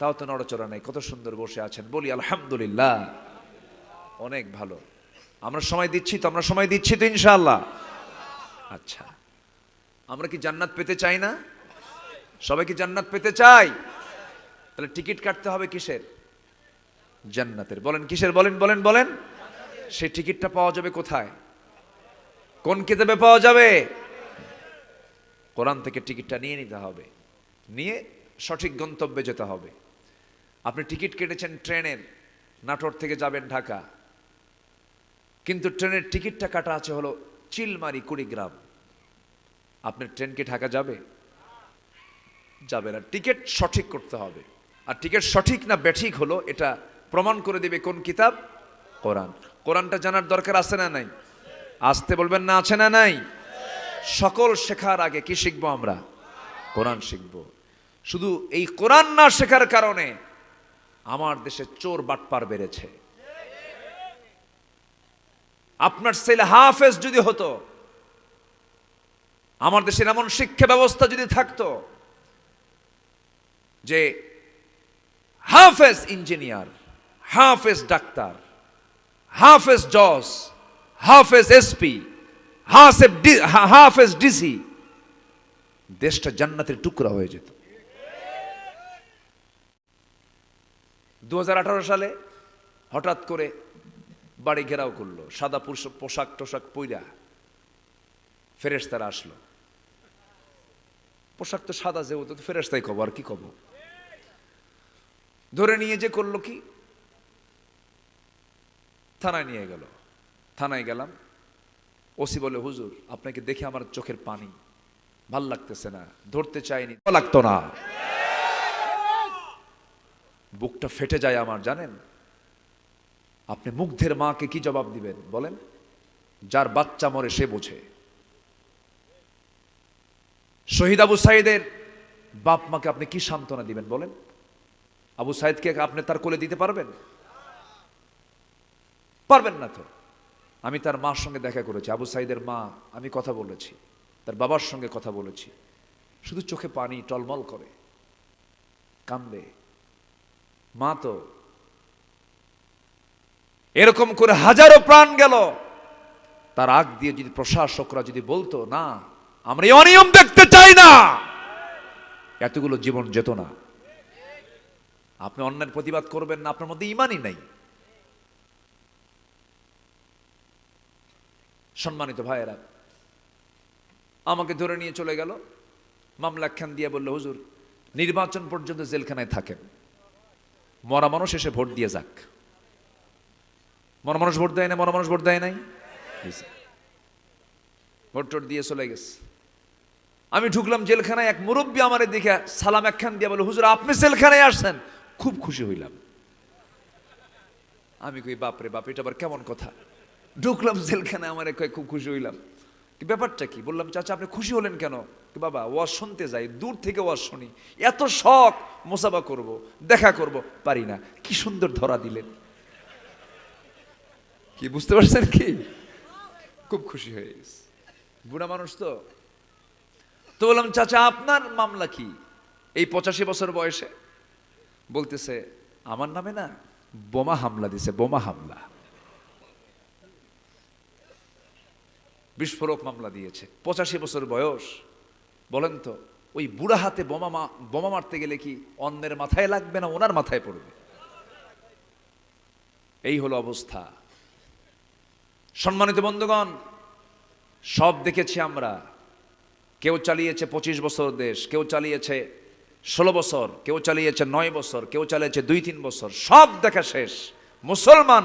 তাও তো নড়াচড়া নাই, কত সুন্দর বসে আছেন, বলি আলহামদুলিল্লাহ। অনেক ভালো। আমরা সময় দিচ্ছি তো, আমরা সময় দিচ্ছি তো ইনশাআল্লাহ। আচ্ছা, আমরা কি জান্নাত পেতে চাই না? সবাই কি জান্নাত পেতে চাই? তাহলে টিকিট কাটতে হবে কিসের? জান্নাতের। বলেন কিসের? বলেন বলেন বলেন। সেই টিকিটটা পাওয়া যাবে কোথায়? কোন কিতাবে পাওয়া যাবে? কোরআন থেকে টিকিটটা নিয়ে নিতে হবে, নিয়ে সঠিক গন্তব্যে যেতে হবে। আপনি টিকিট কেটেছেন ট্রেনের, নাটোর থেকে যাবেন ঢাকা, কিন্তু ট্রেনের টিকিটটা কাটা আছে হলো চিলমারি, কুড়িগ্রাম। আপনার ট্রেন কি ঢাকা যাবে? যাবে না। টিকিট সঠিক করতে হবে। আর টিকিট সঠিক না বেঠিক হলো এটা প্রমাণ করে দিবে কোন কিতাব? কোরআন। কোরআনটা জানার দরকার আছে না নাই? আসতে বলবেন না, আছে না নাই? সকল শেখার আগে কি শিখবো আমরা? কোরআন শিখবো। শুধু এই কোরআন না শেখার কারণে আমার দেশে চোর বাটপার বেড়েছে। আপনার ছেলে হাফেজ যদি হতো, আমার দেশের এমন শিক্ষা ব্যবস্থা যদি থাকতো যে হাফেজ ইঞ্জিনিয়ার, হাফেজ ডাক্তার, হাফেজ জজ, হাফেজ এসপি, হাফেজ ডিসি, দেশটা জান্নাতের টুকরা হয়ে যেত। 2018 সালে হঠাৎ করে বাড়ি ঘেরাও করলো, সাদা পোশাক টোশাক পইরা ফেরেশতারা আসলো। পোশাক তো সাদা, যেহেতু তো ফেরেশতাই কব, আর কি কব। ধরে নিয়ে যে করলো কি, থানায় নিয়ে গেল। থানায় গেলাম, ওসি বলে, হুজুর আপনাকে দেখে আমার চোখের পানি, ভাল লাগতেছে না, ধরতে চাইনি, লাগতো না, বুকটা ফেটে যায় আমার, জানেন? আপনি মুগ্ধের মাকে কি জবাব দিবেন বলেন? যার বাচ্চা মরে সে বোঝে। শহীদ আবু সাইদের বাপ মাকে আপনি কি সান্ত্বনা দিবেন বলেন? আবু সাইদকে আপনি তার কোলে দিতে পারবেন? পারবেন না তো। আমি তার মার সঙ্গে দেখা করেছি, আবু সাইদের মা, আমি কথা বলেছি, তার বাবার সঙ্গে কথা বলেছি, শুধু চোখে পানি টলমল করে, কান্দে। মা তো এরকম করে হাজারো প্রাণ গেল, তার আগ দিয়ে যদি প্রশাসকরা যদি বলতো না আমরা এই অনিয়ম দেখতে চাই না, এতগুলো জীবন যেত না। আপনি অন্যের প্রতিবাদ করবেন না, আপনার মধ্যে ঈমানই নাই। সম্মানিত ভাইয়েরা, আমাকে ধরে নিয়ে চলে গেল, মামলাখান দিয়ে বলল, হুজুর নির্বাচন পর্যন্ত জেলখানায় থাকেন, মরা মানুষ এসে ভোট দিয়ে যাক। মরা মানুষ ভোট দেয় না, মরা মানুষ ভোট দেয় নাই, ভোট টোট দিয়ে চলে গেছে। আমি ঢুকলাম জেলখানায়, এক মুরব্বী আমার দিকে সালাম একখান দিয়ে বলে, হুজুর আপনি জেলখানায় আসছেন, খুব খুশি হইলাম। আমি কই, বাপরে বাপ, এটা আবার কেমন কথা? ঢুকলাম জেলখানায়, আমার খুব খুশি হইলাম। কি ব্যাপারটা কি? বললাম, চাচা আপনি খুশি হলেন কেন? বাবা ওয়াজ শুনতে যাই, দূর থেকে ওয়াজ শুনি, এত শখ, মোসাবা করব, দেখা করব, পারি না। কি সুন্দর ধরা দিলেন, কি বুঝতে পারছেন? কি খুব খুশি হয়ে গেছে, বুড়া মানুষ তো। তো বললাম, চাচা আপনার মামলা কি এই 85 বছর বয়সে? বলতেছে, আমার নামে না বোমা হামলা দিছে, বোমা হামলা, বিস্ফোরক মামলা দিয়েছে। 85 বছর বয়স, বলেন তো ওই বুড়া হাতে বোমা মারতে গেলে কি অন্যের মাথায় লাগবে না ওনার মাথায় পড়বে? এই হলো অবস্থা। সম্মানিত বন্ধুগণ, সব দেখেছি আমরা। কেউ চালিয়েছে 25 বছর দেশ, কেউ চালিয়েছে 16 বছর, কেউ চালিয়েছে 9 বছর, কেউ চালিয়েছে 2-3 বছর, সব দেখা শেষ। মুসলমান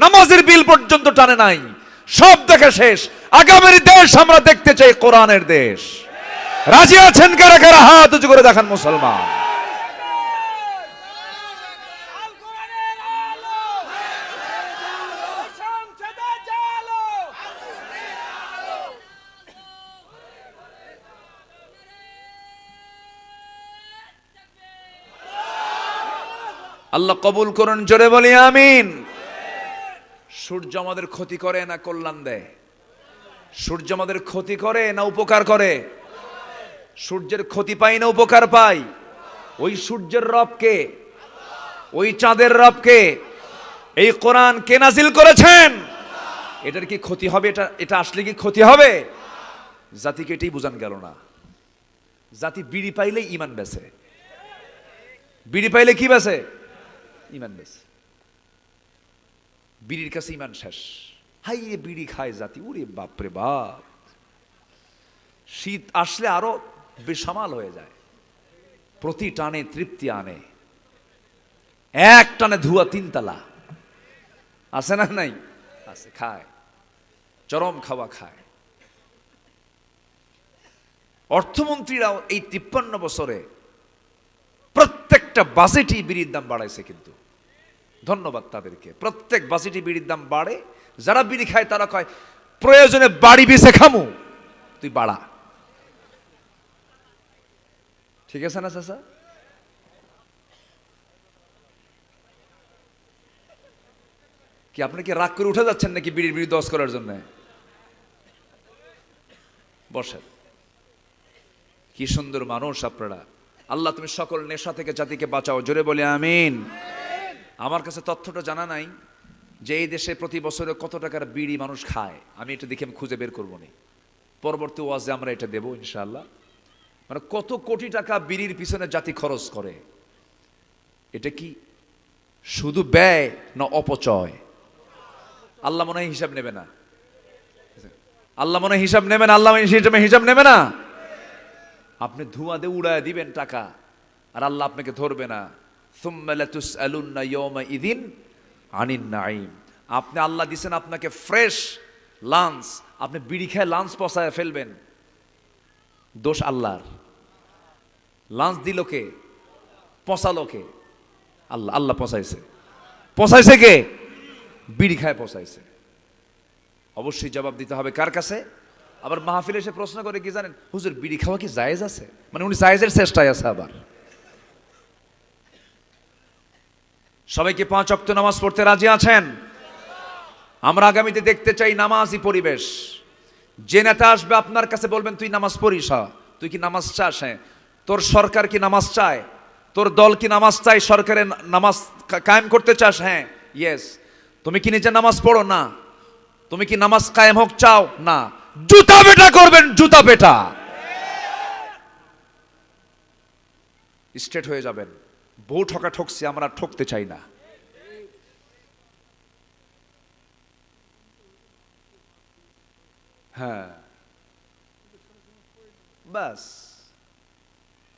নামাজের বিল পর্যন্ত টানে নাই, সব দেখে শেষ। আগামীর দেশ আমরা দেখতে চাই কোরআনের দেশ। রাজি আছেন কারা কারা? হাত উঁচু করে দেখান মুসলমান। আল্লাহ কবুল করুন, জোরে বলি আমিন। সূর্য আমাদের ক্ষতি করে না কল্যাণ দেয়? সূর্য আমাদের ক্ষতি করে না উপকার করে? সূর্যের ক্ষতি পাই না উপকার পাই? ওই সূর্যের রবকে, ওই চাঁদের রবকে, এই কোরআন কে নাজিল করেছেন? এটার কি ক্ষতি হবে? এটা আসলে কি ক্ষতি হবে? জাতিকে এটাই বুঝান গেল না। জাতি বিড়ি পাইলে ইমান বেছে, বিড়ি পাইলে কি বেছে? ইমান বেছে। বিড়ির কাছে ইমান শেষ। হাই রে বিড়ি খায় জাতি, ওরে বাপরে বাপ। শীত আসলে আরো বেসামাল হয়ে যায়, প্রতি টানে তৃপ্তি আনে, এক টানে ধোয়া তিনতলা। আছে না নাই? আছে, খায়, চরম খাওয়া খায়। অর্থমন্ত্রীরাও এই 53 বছরে প্রত্যেকটা বাজেটই বিড়ির দাম বাড়াইছে, কিন্তু ধন্যবাদ তাদেরকে। প্রত্যেক বাজেটই বিড়ির দাম বাড়ে। যারা বিড়ি খায় তারা কয় প্রয়োজনে বাড়ি বেচে খামু, তুই বাড়া। ঠিক আছে না চাচা? কি আপনি কি রাগ করে উঠে যাচ্ছেন নাকি বিড়ির বিড়ি দশ করার জন্য? বসেন। কি সুন্দর মানুষ আপনারা। আল্লাহ তুমি সকল নেশা থেকে জাতিকে বাঁচাও, জোরে বলি আমিন। আমার কাছে তথ্যটা জানা নাই যে এই দেশে প্রতি বছরে কত টাকার বিড়ি মানুষ খায়। আমি এটা দেখে আমি খুঁজে বের করবো নি, পরবর্তী ওয়াজে আমরা এটা দেবো ইনশাআল্লাহ। মানে কত কোটি টাকা বিড়ির পিছনে জাতি খরচ করে। এটা কি শুধু ব্যয় না অপচয়? আল্লাহ মনে হয় হিসাব নেবে না। আল্লাহ মনে হয় হিসাব নেবে না। আল্লাহ হিসাব নেবে না। আপনি ধোঁয়া দিয়ে উড়ায় দিবেন টাকা, আর আল্লাহ আপনাকে ধরবে না। সুম্মা লাতুসআলুন্না ইয়াওমাইযিন আনিন নাঈম। আপনি আল্লাহ দিছেন আপনাকে ফ্রেশ লাঞ্চ, আপনি বিড়ি খেয়ে লাঞ্চ পচায় ফেলবেন, দোষ আল্লাহর। লাঞ্চ দিল কে? পচালো কে? আল্লাহ। আল্লাহ পচাইছে। পচাইছে কে? বিড়ি খায় পচাইছে। অবশ্যই জবাব দিতে হবে কার কাছে? আবার মাহফিলে এসে প্রশ্ন করে কি জানেন, হুজুর বিড়ি খাওয়া কি জায়েজ আছে? মানে উনি জায়েজের চেষ্টায় আছে। আবার সবাইকে 5 ওয়াক্ত নামাজ পড়তে রাজি আছেন? আমরা আগামীতে দেখতে চাই নামাজি পরিবেশ। যে নেতা আসবে আপনার কাছে বলবেন তুই নামাজ পড়িস? তুই কি নামাজ চাস? হ্যাঁ। তোর সরকার কি নামাজ চায়? তোর দল কি নামাজ চায়? সরকারের নামাজ কায়েম করতে চাস? হ্যাঁ, ইয়েস। তুমি কি নিজে নামাজ পড়ো? না। তুমি কি নামাজ কায়েম হোক চাও? না। জুতা পেটা করবেন, জুতা পেটা। স্ট্রেট হয়ে যাবেন। বউ ঠকা ঠকছি, আমরা ঠকতে চাই না। হ্যাঁ, বাস।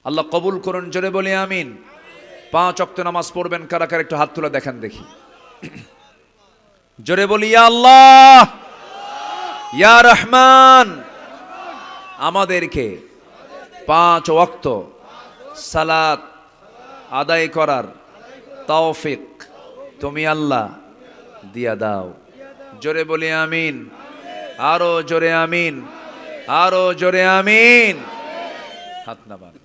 আল্লাহ কবুল করুন, জোরে বলি আমিন। 5 ওয়াক্ত নামাজ পড়বেন কারা কারা? একটু হাত তুলে দেখেন দেখি। জোরে বলি ইয়া আল্লাহ, ইয়া রহমান। আমাদেরকে 5 ওয়াক্ত সালাত আদায় করার তৌফিক তুমি আল্লাহ দিয়া দাও। জোরে বলি আমিন। আরো জোরে আমিন, আরো জোরে আমিন। হাত নামান।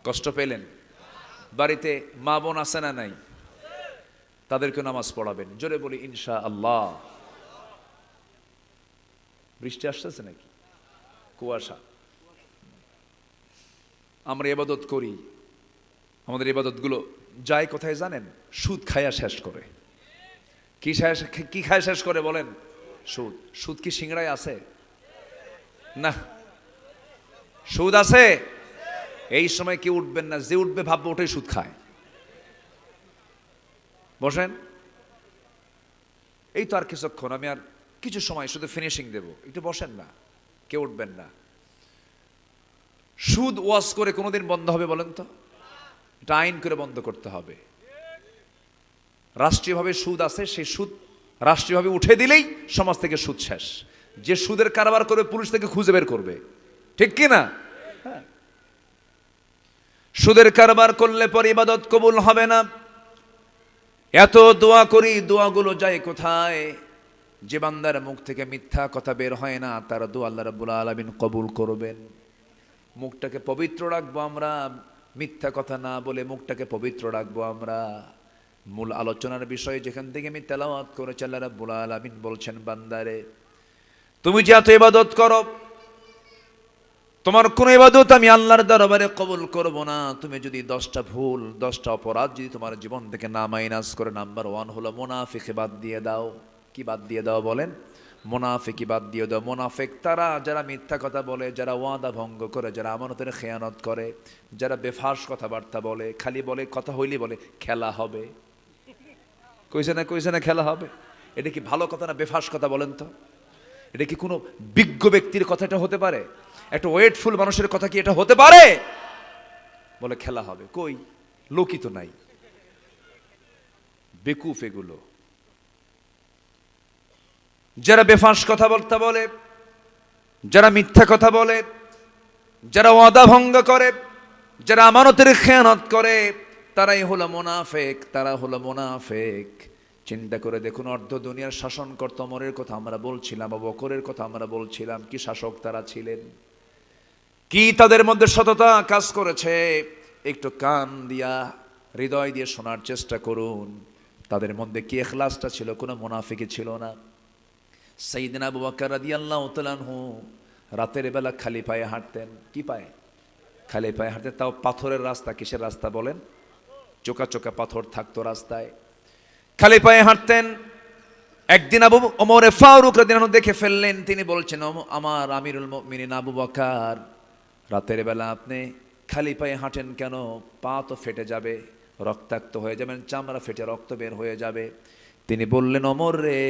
কষ্ট পেলেন? বাড়িতে মা বোন আছে না নাই? তাদেরকে নামাজ পড়াবেন। জোরে বলি ইনশাআল্লাহ। বৃষ্টি আসতেছে নাকি? কুয়াশা। আমরা ইবাদত করি, আমাদের ইবাদতগুলো যায় কোথায় জানেন? সুদ খায়া শেষ করে। কি খায় শেষ করে বলেন? সুদ। সুদ কি সিংড়ায় আছে? না। সুদ আছে? এই সময় কেউ উঠবেন না, যে উঠবে ভাববে ওটাই সুদ খায়। বসেন। এই তো আর কিছুক্ষণ, আমি আর কিছু সময় শুধু ফিনিশিং দেব, একটু বসেন না, কেউ উঠবেন না। সুদ ওয়াজ করে কোনোদিন বন্ধ হবে বলেন তো? এটা আইন করে বন্ধ করতে হবে। রাষ্ট্রীয়ভাবে সুদ আছে, সেই সুদ রাষ্ট্রীয়ভাবে উঠে দিলেই সমাজ থেকে সুদ শেষ। যে সুদের কারবার করে পুলিশ থেকে খুঁজে বের করবে, ঠিক কি না? সুদের কারবার করলে পরে ইবাদত কবুল হবে না। এত দোয়া করি, দোয়াগুলো যায় কোথায়? যে বান্দার মুখ থেকে মিথ্যা কথা বের হয় না, তার দোয়া আল্লাহ রাব্বুল আলামিন কবুল করবেন। মুখটাকে পবিত্র রাখবো আমরা, মিথ্যা কথা না বলে মুখটাকে পবিত্র রাখবো আমরা। মূল আলোচনার বিষয় যেখান থেকে আমি তেলাওয়াত করেছি, আল্লাহ রাব্বুল আলামিন বলছেন, বান্দারে তুমি যে এত ইবাদত করো, তোমার কোন ইবাদত আমি আল্লাহর দরবারে কবুল করব না। তুমি যদি 10টা ভুল, 10টা অপরাধ যদি তোমার জীবন থেকে না মাইনাস করে, নাম্বার 1 হলো মুনাফিকি বাদ দিয়ে দাও। কি বাদ দিয়ে দাও বলেন? মুনাফিকি বাদ দিয়ে দাও। মুনাফিক তারা যারা মিথ্যা কথা বলে, যারা ওয়াদা ভঙ্গ করে, যারা আমানতের খেয়ানত করে, যারা বেফাস কথাবার্তা বলে, খালি বলে কথা হইলে বলে খেলা হবে। কইছে না খেলা হবে। এটা কি ভালো কথা না বেফাস কথা বলেন তো? এটা কি কোনো বিজ্ঞ ব্যক্তির কথা এটা হতে পারে? একটা ওয়েটফুল মানুষের কথা কি এটা হতে পারে? বলে খেলা হবে। কই, লোকই তো নাই। বেকুফ এগুলো। যারা বেফাঁস কথা বলে, যারা মিথ্যা কথা বলে, যারা ওয়াদা ভঙ্গ করে, যারা আমানতের খেয়ানত করে, তারাই হলো মুনাফিক। তারা হলো মুনাফিক। চিন্তা করে দেখুন, অর্ধ দুনিয়ার শাসনকর্তা ওমরের কথা আমরা বলছিলাম, আবু বকরের কথা আমরা বলছিলাম। কি শাসক তারা ছিলেন, কি তাদের মধ্যে সততা কাজ করেছে। একটু কান দিয়া, হৃদয় দিয়ে শোনার চেষ্টা করুন। তাদের মধ্যে কি ইখলাসটা ছিল? কোনো মুনাফিকি ছিল না। সাইয়েদনা আবু বকর রাদিয়াল্লাহু তাআলা আনহু রাতের বেলা খালি পায়ে হাঁটতেন। কি পায়ে? খালি পায়ে হাঁটতেন। তাও পাথরের রাস্তা। কিসের রাস্তা বলেন? চোকা চোকা পাথর থাকতো রাস্তায়। খালি পায়ে হাঁটতেন। একদিন আবু ওমর ফারুক রাদিয়াল্লাহু আনহু দেখে ফেললেন। তিনি বলছেন, আমার আমিরুল মুমিনিন আবু বকর, রাতের বেলা আপনি খালি পায়ে হাঁটেন কেন? পা তো ফেটে যাবে, রক্তাক্ত হয়ে যাবেন, চামড়া ফেটে রক্ত বের হয়ে যাবে। তিনি বললেন, ওমর রে,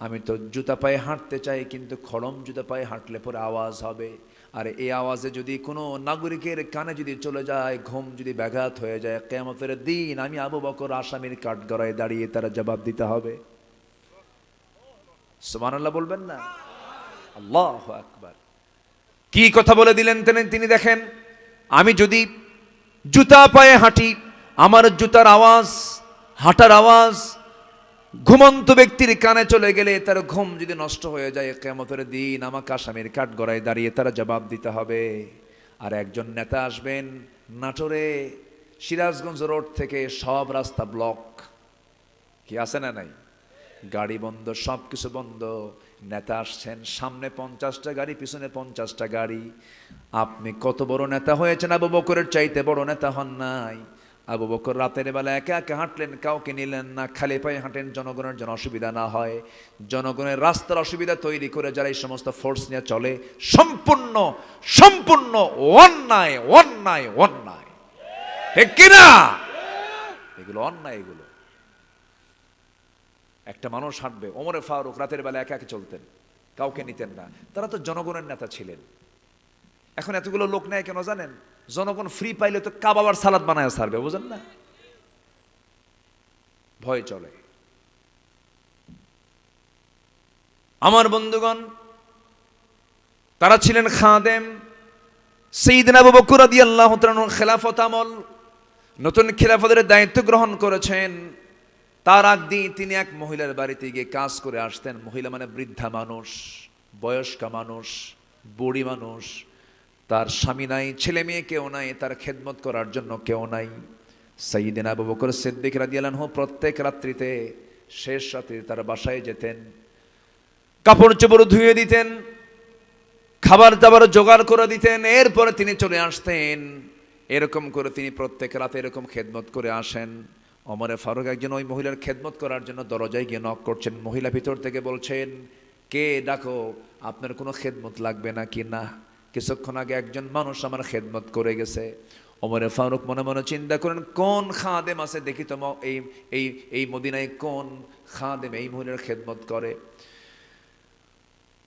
আমি তো জুতা পায়ে হাঁটতে চাই, কিন্তু খড়ম জুতা পায়ে হাঁটলে পরে আওয়াজ হবে। আর এই আওয়াজে যদি কোনো নাগরিকের কানে যদি চলে যায়, ঘুম যদি ব্যাঘাত হয়ে যায়, কিয়ামতের দিন আমি আবু বকর আসামির কাঠগড়ায় দাঁড়িয়ে তারা জবাব দিতে হবে। সুবহানাল্লাহ বলবেন না? আল্লাহু আকবার। কি কথা বলে দিলেন তিনি? দেখেন, আমি যদি জুতা পায়ে হাঁটি, আমার জুতার আওয়াজ, হাঁটার আওয়াজ ঘুমন্ত ব্যক্তির কানে চলে গেলে, তার ঘুম যদি নষ্ট হয়ে যায়, কিয়ামতের দিন আমাকে আসামির কাঠগড়ায় দাঁড়িয়ে তারা জবাব দিতে হবে। আর একজন নেতা আসবেন নাটোরে, সিরাজগঞ্জ রোড থেকে সব রাস্তা ব্লক। কি আছে না নাই? গাড়ি বন্ধ, সব কিছু বন্ধ। নেতা আসছেন, সামনে 50টা গাড়ি, পিছনে 50টা গাড়ি। আপনি কত বড় নেতা হয়েছেন? আবু বকরের চাইতে বড় নেতা হন নাই। আবু বকর রাতের বেলা একা একা হাঁটলেন, কাউকে নিলেন না, খালি পায়ে হাঁটেন জনগণের যেন অসুবিধা না হয়। জনগণের রাস্তার অসুবিধা তৈরি করে যারা এই সমস্ত ফোর্স নিয়ে চলে, সম্পূর্ণ সম্পূর্ণ অন্যায় অন্যায় অন্যায়। ঠিক কিনা? এগুলো অন্যায়। এগুলো একটা মানুষ হাঁটবে, ওমরে ফারুক রাতের বেলা একা একা চলতেন, কাউকে নিতেন না। তারা তো জনগণের নেতা ছিলেন। এখন এতগুলো লোক নেয় কেন জানেন? জনগণ ফ্রি পাইলে তো কাবাবার সালাদ বানায় ছাড়বে, বুঝেন না? ভয় চলে। আমার বন্ধুগণ, তারা ছিলেন খাদেম। সাইয়েদনা আবু বকর রাদিয়াল্লাহু তাআলা খেলাফত আমল, নতুন খেলাফতের দায়িত্ব গ্রহণ করেছেন। তার আগ দিয়ে তিনি এক মহিলার বাড়িতে গিয়ে কাজ করে আসতেন। মহিলা মানে বৃদ্ধা মানুষ, বয়স্কা মানুষ, বুড়ি মানুষ। তার স্বামী নাই, ছেলে মেয়ে কেউ নাই, তার খেদমত করার জন্য কেউ নাই। সাইয়েদনা আবু বকর সিদ্দিক রাদিয়াল্লাহু আনহু প্রত্যেক রাত্রিতে, শেষ রাতে তার বাসায় যেতেন, কাপড় চোপড় ধুয়ে দিতেন, খাবার দাবার জোগাড় করে দিতেন, এরপরে তিনি চলে আসতেন। এরকম করে তিনি প্রত্যেক রাতে এরকম খেদমত করে আসেন। ওমরে ফারুক একজন ওই মহিলার খেদমত করার জন্য দরজায় গিয়ে নক করছেন। মহিলা ভিতর থেকে বলছেন, কে ডাকো, আপনার কোনো খেদমত লাগবে না কি? না, কিছুক্ষণ আগে একজন মানুষ আমার খেদমত করে গেছে। ওমরে ফারুক মনে মনে চিন্তা করেন, কোন খাদেম আছে দেখি তো, এই মদিনায় কোন খাদেম এই মহিলার খেদমত করে।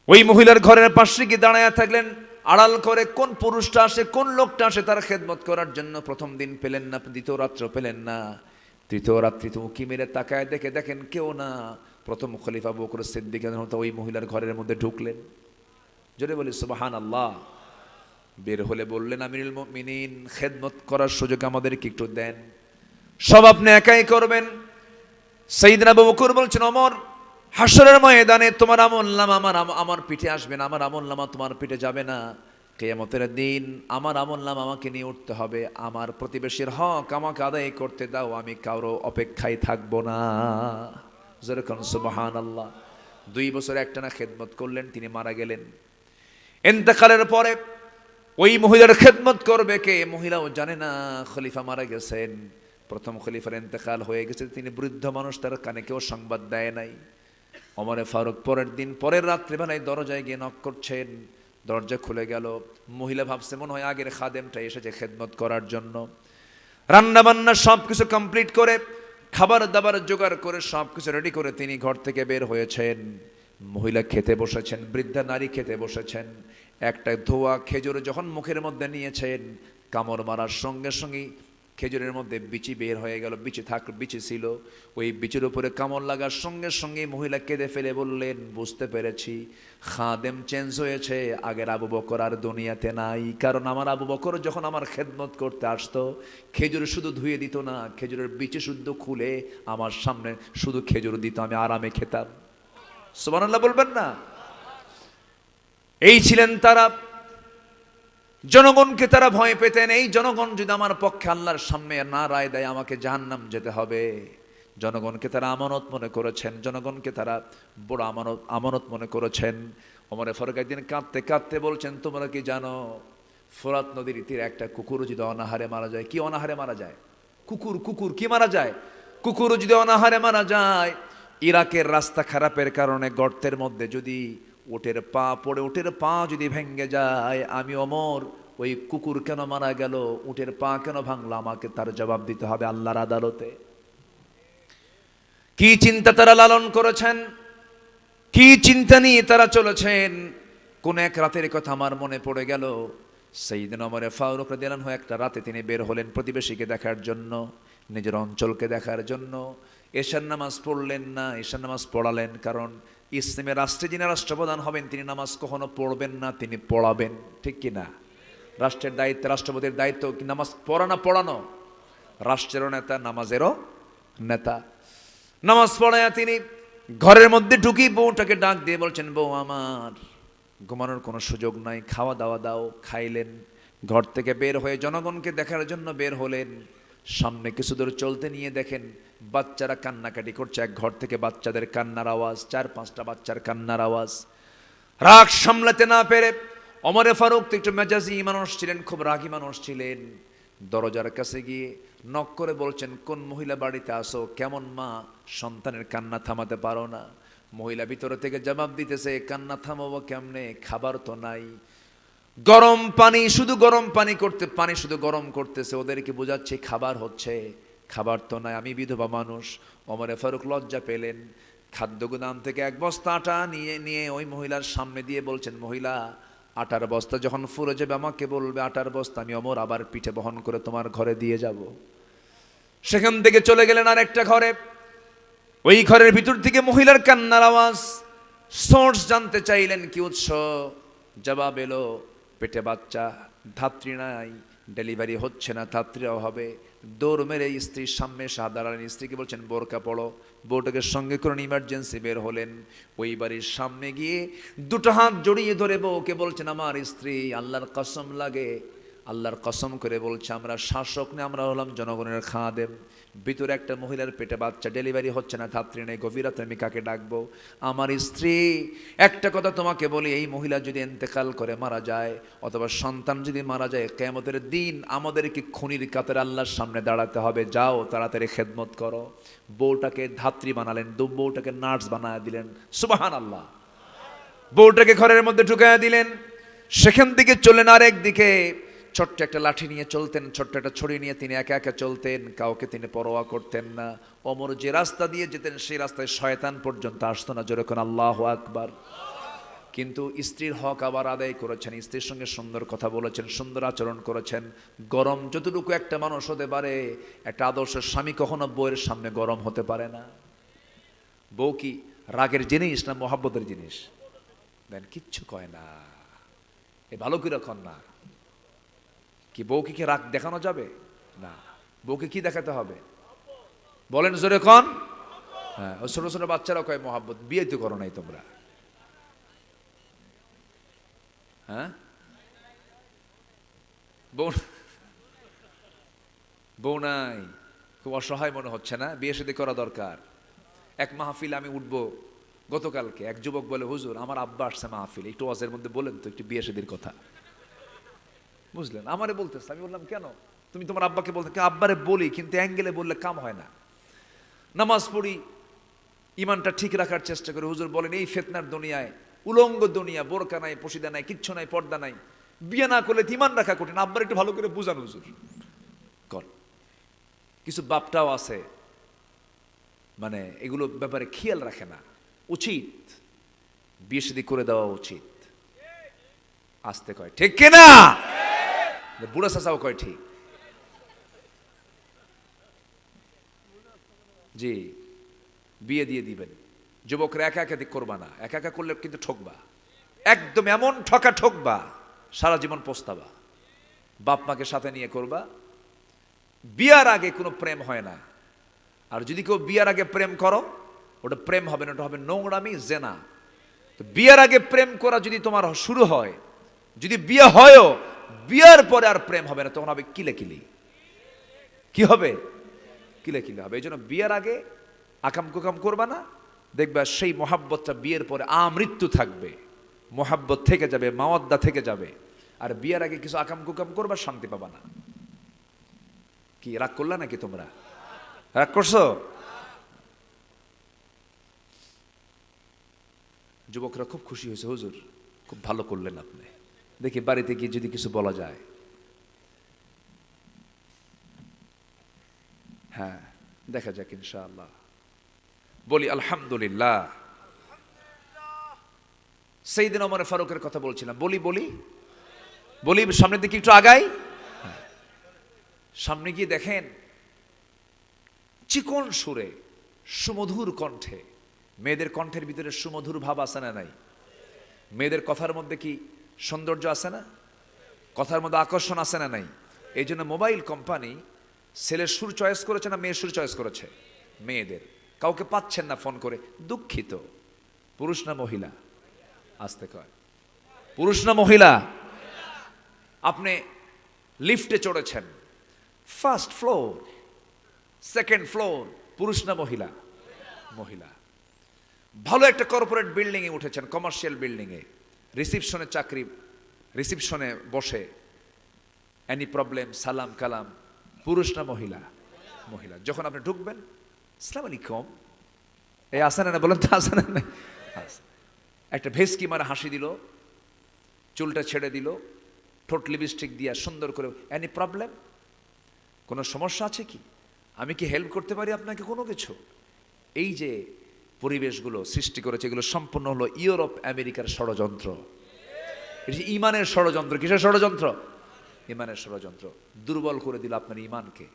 ওই মহিলার ঘরের পাশে গিয়ে দাঁড়ায় থাকলেন, আড়াল করে কোন পুরুষটা আসে, কোন লোকটা আসে তার খেদমত করার জন্য। প্রথম দিন পেলেন না, দ্বিতীয় রাত্র পেলেন না, তৃতীয় রাত্রি তো উঁকি মেরে তাকায় দেখেন কেউ না। প্রথম খলিফা আবু বকর সিদ্দিক রাদিয়াল্লাহু ওই মহিলার ঘরের মধ্যে ঢুকলেন, জোরে বলি সুবহানাল্লাহ। বের হলে বললেন, আমিরুল মুমিনিন, খেদমত করার সুযোগ আমাদেরকে একটু দেন, সব আপনি একাই করবেন। সাইয়েদনা আবু বকর বলছেন, ওমর, হাসরের ময়দানে তোমার আমলনামা আমার পিঠে আসবে না, আমার আমলনামা তোমার পিঠে যাবে না। কিয়ামতের দিন আমার আমলনামা আমাকে নিয়ে উঠতে হবে, আমার প্রতিবেশীর হক আমাকে আদায় করতে দাও, আমি কারো অপেক্ষায় থাকবো না। যেরকম সুবহানাল্লাহ। 2 বছর একটানা খেদমত করলেন, তিনি মারা গেলেন। ইন্তেকালের পরে ওই মহিলার খেদমত করবে কে? মহিলাও জানে না খলিফা মারা গেছেন, প্রথম খলিফার ইন্তেকাল হয়ে গেছে। তিনি বৃদ্ধ মানুষ, তার কানে কেউ সংবাদ দেয় নাই। ওমরে ফারুক পরের দিন পরের রাত্রিবেলায় দরজায় গিয়ে নক করছেন, দরজা খুলে গেল। মহিলা ভাবছে মনে হয় আগের খাদেমটা এসেছে খেদমত করার জন্য। রান্না বান্না সবকিছু কমপ্লিট করে, খাবার দাবার জোগাড় করে সবকিছু রেডি করে তিনি ঘর থেকে বের হয়েছেন। মহিলা খেতে বসেছেন, বৃদ্ধা নারী খেতে বসেছেন। একটা ধোয়া খেজুর যখন মুখের মধ্যে নিয়েছেন, কামড় মারার সঙ্গে সঙ্গে খেজুরের মধ্যে বিচি বের হয়ে গেল। বিচি ছিল, ওই বিচির উপরে কামড় লাগার সঙ্গে সঙ্গে মহিলা কেঁদে ফেলে বললেন, বুঝতে পেরেছি খাদেম চেঞ্জ হয়েছে, আগের আবু বকর আর দুনিয়াতে নাই। কারণ আমার আবু বকর যখন আমার খেদমত করতে আসতো, খেজুর শুধু ধুয়ে দিত না, খেজুরের বিচি শুদ্ধ খুলে আমার সামনে শুধু খেজুর দিত, আমি আরামে খেতাম। সুবহানাল্লাহ বলবেন না? এই ছিলেন তারা। জনগণকে তারা ভয় পেতেন, এই জনগণ যদি আমার পক্ষে আল্লাহর সামনে না রায় দেয়, আমাকে জাহান্নাম যেতে হবে। জনগণকে তারা আমানত মনে করেছেন, জনগণকে তারা বড় আমানত মনে করেছেন। ওমরে ফারুক একদিন কাঁদতে কাঁদতে বলছেন, তোমরা কি জানো ফোরাত নদীর তীরে একটা কুকুর যদি অনাহারে মারা যায়? কি অনাহারে মারা যায়? কুকুর কি মারা যায়? কুকুর যদি অনাহারে মারা যায়, ইরাকের রাস্তা খারাপের কারণে গর্তের মধ্যে যদি উটের পা পড়ে, উটের পা যদি ভেঙে যায়, আমি ওমর ওই কুকুর কেন মারা গেল, উটের পা কেন ভাঙলো, আমাকে তার জবাব দিতে হবে আল্লাহর আদালতে। কি চিন্তা তারা লালন করেছেন, কি চিন্তা নিয়ে তারা চলেছেন। কোন এক রাতের কথা আমার মনে পড়ে গেল। সাইয়েদনা ওমর ফারুক রাদিয়াল্লাহু আনহু একটা রাতে তিনি বের হলেন প্রতিবেশীকে দেখার জন্য, নিজের অঞ্চলকে দেখার জন্য। এশার নামাজ পড়লেন না, এশার নামাজ পড়ালেন, কারণ ইসলামের রাষ্ট্রে যিনি রাষ্ট্রপ্রধান হবেন তিনি নামাজ কখনো পড়বেন না, তিনি পড়াবেন। ঠিক কিনা? রাষ্ট্রের দায়িত্ব, রাষ্ট্রপতির দায়িত্ব কি নামাজ পড়া না পড়ানো? রাষ্ট্রেরও নেতা, নামাজেরও নেতা। নামাজ পড়ায়া তিনি ঘরের মধ্যে ঢুকি বউটাকে ডাক দিয়ে বলছেন, বউ আমার ঘুমানোর কোনো সুযোগ নাই, খাওয়া দাওয়া দাও। খাইলেন। ঘর থেকে বের হয়ে জনগণকে দেখার জন্য বের হলেন। সামনে কিছু দূর চলতে নিয়ে দেখেন বাচ্চারা কান্নাকাটি করছে। এক ঘর থেকে বাচ্চাদের কান্নার আওয়াজ, 4-5টা বাচ্চার কান্নার আওয়াজ। রাগ সামলাতে না পেরে ওমরে ফারুক তো একটু মেজাজি মানুষ ছিলেন, খুব রাগী মানুষ ছিলেন। দরজার কাছে গিয়ে নক করে বলছেন, কোন মহিলা বাড়িতে আসো? কেমন মা, সন্তানের কান্না থামাতে পারো না? মহিলা ভিতর থেকে জবাব দিতেছে, কান্না থামাবো কেমনে, খাবার তো নাই। গরম পানি, শুধু গরম পানি করতে, পানি শুধু গরম করতেছে, ওদেরকে বোঝাচ্ছে খাবার হচ্ছে, খাবার তো নাই, আমি বিধবা মানুষ। ওমরে ফারুক লজ্জা পেলেন। খাদ্য গুদাম থেকে 1 বস্তা আটা নিয়ে ওই মহিলার সামনে দিয়ে বলছেন, মহিলা আটার বস্তা যখন ফুরে যাবে আমাকে বলবে, আটার বস্তা আমি ওমর আবার পিঠে বহন করে তোমার ঘরে দিয়ে যাব। সেখান থেকে চলে গেলেন আর একটা ঘরে। ওই ঘরের ভিতর থেকে মহিলার কান্নার আওয়াজ। সোর্স জানতে চাইলেন কি উৎস, জবাব এলো, পেটে বাচ্চা, ধাত্রী নাই, ডেলিভারি হচ্ছে না, ধাত্রীও হবে। দৌড় মেরে স্ত্রীর সামনে দাঁড়ালেন, স্ত্রীকে বলছেন বোরকা পড়ো। বউটাকে সঙ্গে করে ইমার্জেন্সি বের হলেন। ওই বাড়ির সামনে গিয়ে 2টো হাত জড়িয়ে ধরে বউকে বলছেন, আমার স্ত্রী, আল্লাহর কসম লাগে, আল্লাহর কসম করে বলছে, আমরা শাসক না, আমরা হলাম জনগণের খাদেম। ভিতরে একটা মহিলার পেটে বাচ্চা, ডেলিভারি হচ্ছে না, ধাত্রী নেই, গভীর রাতে আমি কাকে ডাকবো? আমার স্ত্রী। একটা কথা তোমাকে বলি, এই মহিলা যদি ইন্তেকাল করে মারা যায়, অথবা সন্তান যদি মারা যায়, কিয়ামতের দিন আমাদেরকে খুনির কাতারে আল্লাহর সামনে দাঁড়াতে হবে। যাও তাড়াতাড়ি খেদমত করো। বউটাকে ধাত্রী বানালেন, বউটাকে নার্স বানায় দিলেন। সুবহানাল্লাহ। বউটাকে ঘরের মধ্যে ঢুকাইয়া দিলেন। সেখান থেকে চলেন আরেক দিকে। ছোট্ট একটা লাঠি নিয়ে চলতেন, ছোট্ট একটা ছড়ি নিয়ে তিনি একা একা চলতেন, কাউকে তিনি পরোয়া করতেন না। ওমর যে রাস্তা দিয়ে যেতেন সেই রাস্তায় শয়তান পর্যন্ত আসতো না, যেরকম আল্লাহু আকবার। কিন্তু স্ত্রীর হক আবার আদায় করেছেন, স্ত্রীর সঙ্গে সুন্দর কথা বলেছেন, সুন্দর আচরণ করেছেন। গরম যতটুকু একটা মানুষ হতে পারে, একটা আদর্শ স্বামী কখনো বউয়ের সামনে গরম হতে পারে না। বউ কি রাগের জিনিস না মোহাব্বতের জিনিস? দেন কিচ্ছু কয় না। এ ভালো করে কন না। কি বউকে কি রাগ দেখানো যাবে? না। বউকে কি দেখাতে হবে? বলেন জোরে কন। হ্যাঁ, ও ছোট ছোট বাচ্চারা কয় মোহাব্বত। বিয়ে তো করো নাই তোমরা। হ্যাঁ, বউ বউ নাই, খুব অসহায় মনে হচ্ছে না? বিয়ে শাদী করা দরকার। এক মাহফিল আমি উঠবো গতকালকে, এক যুবক বলে, হুজুর আমার আব্বা আসছে মাহফিল, একটু ওয়াজের মধ্যে বলেন তো একটু বিয়ে শাদীর কথা। বুঝলেন? আমারে বলতেছে। আমি বললাম কেন? তুমি তোমার আব্বাকে বলতে? আব্বারে বলি, কিন্তু অ্যাঙ্গেলে বললে কাম হয় না। নামাজ পড়ি, ইমানটা ঠিক রাখার চেষ্টা করি। হুজুর বলেন এই ফিতনার দুনিয়ায়, উলঙ্গ দুনিয়া, বোরকা নাই, পশিদা নাই, কিচ্ছু নাই, পর্দা নাই, বিয়ে না করলে ইমান রাখা কঠিন। আব্বার একটু ভালো করে বুঝান হুজুর। কর কিছু বাপটাও আছে মানে এগুলো ব্যাপারে খেয়াল রাখে না। উচিত বিয়ে শাদী করে দেওয়া উচিত। আসতে কয় ঠিক কিনা? বুড়া চাচাও কয় ঠিক। জি, বিয়ে দিয়ে দিবেন। যুবকরা একা একাধিক করবা না। একা একা করলে কিন্তু ঠকবা, একদম এমন ঠকা ঠকবা, সারা জীবন পস্তাবা। বাপ মাকে সাথে নিয়ে করবা। বিয়ার আগে কোনো প্রেম হয় না। আর যদি কেউ বিয়ার আগে প্রেম করো, ওটা প্রেম হবে না, ওটা হবে নোংরামি, জেনা। তো বিয়ার আগে প্রেম করা যদি তোমার শুরু হয়, যদি বিয়ে হয়ও, বিয়ার পরে আর প্রেম হবে না, তখন হবে কিলে কিলি। কি হবে? কিলে কিলে হবে। এই জন্য বিয়ের আগে আকাম কুকাম করবা না। দেখবা সেই মোহাব্বতটা বিয়ের পরে আমৃত্যু থাকবে। মোহাব্বত থেকে যাবে, মাওয়াদ্দা থেকে যাবে। আর বিয়ের আগে কিছু আকাম কুকাম করবা, শান্তি পাবা না। কি রাগ করলা নাকি তোমরা? রাগ করছো? যুবকরা খুব খুশি হয়েছে, হুজুর খুব ভালো করলেন আপনি। দেখি বাড়িতে গিয়ে যদি কিছু বলা যায়। হ্যাঁ, দেখা যাক ইনশাআল্লাহ। বলি আলহামদুলিল্লাহ। সাইয়েদনা ওমর ফারুকের কথা বলছিলাম। বলি বলি বলি সামনের দিকে একটু আগাই। সামনে গিয়ে দেখেন চিকন সুরে, সুমধুর কণ্ঠে। মেয়েদের কণ্ঠের ভিতরে সুমধুর ভাব আছে না নাই? মেয়েদের কথার মধ্যে কি সৌন্দর্য আছে না? কথার মধ্যে আকর্ষণ আছে না নাই? এই জন্য মোবাইল কোম্পানি ছেলের সুর চয়েস করেছে না মেয়ের সুর চয়েস করেছে? মেয়েদের। কাউকে পাচ্ছেন না ফোন করে, দুঃখিত। পুরুষ না মহিলা? আসতে কয় পুরুষ না মহিলা? আপনি লিফটে চড়েছেন, ফার্স্ট ফ্লোর, সেকেন্ড ফ্লোর, পুরুষ না মহিলা? মহিলা। ভালো একটা কর্পোরেট বিল্ডিং এ উঠেছেন, কমার্শিয়াল বিল্ডিং এ, রিসিপশনে চাকরি, রিসিপশনে বসে, এনি প্রবলেম, সালাম কালাম, পুরুষ না মহিলা? মহিলা। যখন আপনি ঢুকবেন, আসসালামু আলাইকুম, এই আসে না? বলেন তো আসে না? একটা ভেসকি মারা হাসি দিল, চুলটা ছেড়ে দিল, ঠোঁট লিপস্টিক দিয়া সুন্দর করে, এনি প্রবলেম, কোনো সমস্যা আছে কি? আমি কি হেল্প করতে পারি আপনাকে কোনো কিছু? এই যে পরিবেশগুলো সৃষ্টি করেছে, এগুলো সম্পূর্ণ হলো ইউরোপ আমেরিকার ষড়যন্ত্র। এটা যে ইমানের ষড়যন্ত্র। কিসের ষড়যন্ত্র? ইমানের ষড়যন্ত্র। দুর্বল করে দিল আপনার ইমানকে।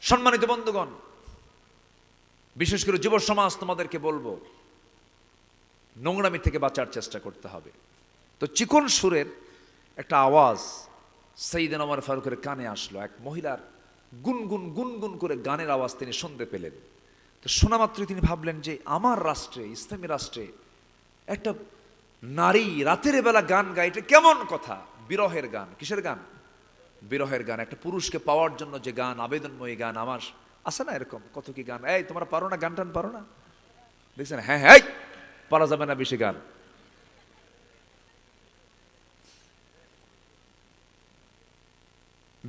সম্মানিত বন্ধুগণ, বিশেষ করে যুব সমাজ, তোমাদেরকে বলবো নোংরামি থেকে বাঁচার চেষ্টা করতে হবে। তো চিকন সুরের একটা আওয়াজ সাইয়েদনা ওমর ফারুকের কানে আসলো। এক মহিলার গুনগুন গুনগুন করে গানের আওয়াজ তিনি শুনতে পেলেন। তো শোনা মাত্রই তিনি ভাবলেন যে আমার রাষ্ট্রে, ইসলামী রাষ্ট্রে একটা নারী রাতের বেলা গান গায়, এটা কেমন কথা? বিরহের গান। কিসের গান? বিরহের গান। একটা পুরুষকে পাওয়ার জন্য যে গান, আবেদনময়ী গান। আমার আছে না এরকম কত কি গান? এই তোমরা পারো না গান টান? পারো না? দেখছেন? হ্যাঁ হ্যাঁ, পারা যাবে না বেশি গান।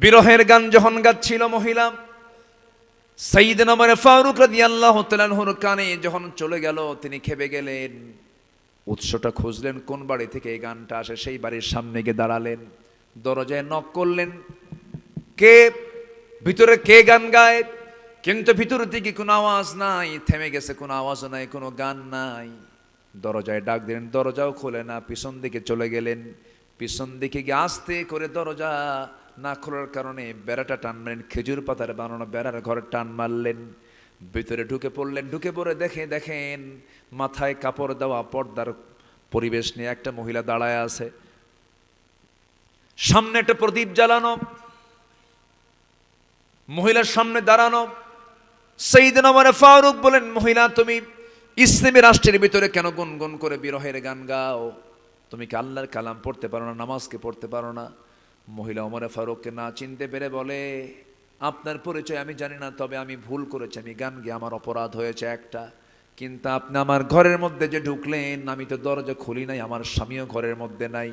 বিরহের গান যখন গাচ্ছিল মহিলা, সাইয়েদনা ওমর ফারুক রাদিয়াল্লাহু তাআলা আনহুর কানে যখন চলে গেল, তিনি খেপে গেলেন। উৎসটা খুঁজলেন, কোন বাড়ি থেকে এই গানটা আসে। সেই বাড়ির সামনে গিয়ে দাঁড়ালেন, দরজায় নক করলেন। কে? ভিতরে কে গান গায়? কিন্তু ভিতর থেকে কোনো আওয়াজ নাই, থেমে গেছে, কোনো আওয়াজও নাই, কোনো গান নাই। দরজায় ডাক দিলেন, দরজাও খোলে না। পিছন দিকে চলে গেলেন, পিছন দিকে গিয়ে আস্তে করে দরজা না খোলার কারণে বেড়াটা টান মারলেন, খেজুর পাতার বানানো বেড়ার ঘরে টান মারলেন। ভিতরে ঢুকে পড়লেন। ঢুকে পড়ে দেখেন মাথায় কাপড় দেওয়া পর্দার পরিবেশ নিয়ে একটা মহিলা দাঁড়ায় আছে, সামনে একটা প্রদীপ জ্বালানো, মহিলার সামনে দাঁড়ানো। সাইয়েদনা ওমর ফারুক বলেন, মহিলা তুমি ইসলামী রাষ্ট্রের ভিতরে কেন গুনগুন করে বিরহের গান গাও? তুমি কি আল্লাহর কালাম পড়তে পারো না, নামাজকে পড়তে পারো না? মহিলা ওমর ফারুককে না চিনতে পেরে বলে, আপনার পরিচয় আমি জানি না, তবে আমি ভুল করেছি, আমি গান গিয়ে আমার অপরাধ হয়েছে একটা। কিন্তু আপনি আমার ঘরের মধ্যে যে ঢুকলেন, আমি তো দরজা খুলি নাই, আমার স্বামীও ঘরের মধ্যে নাই।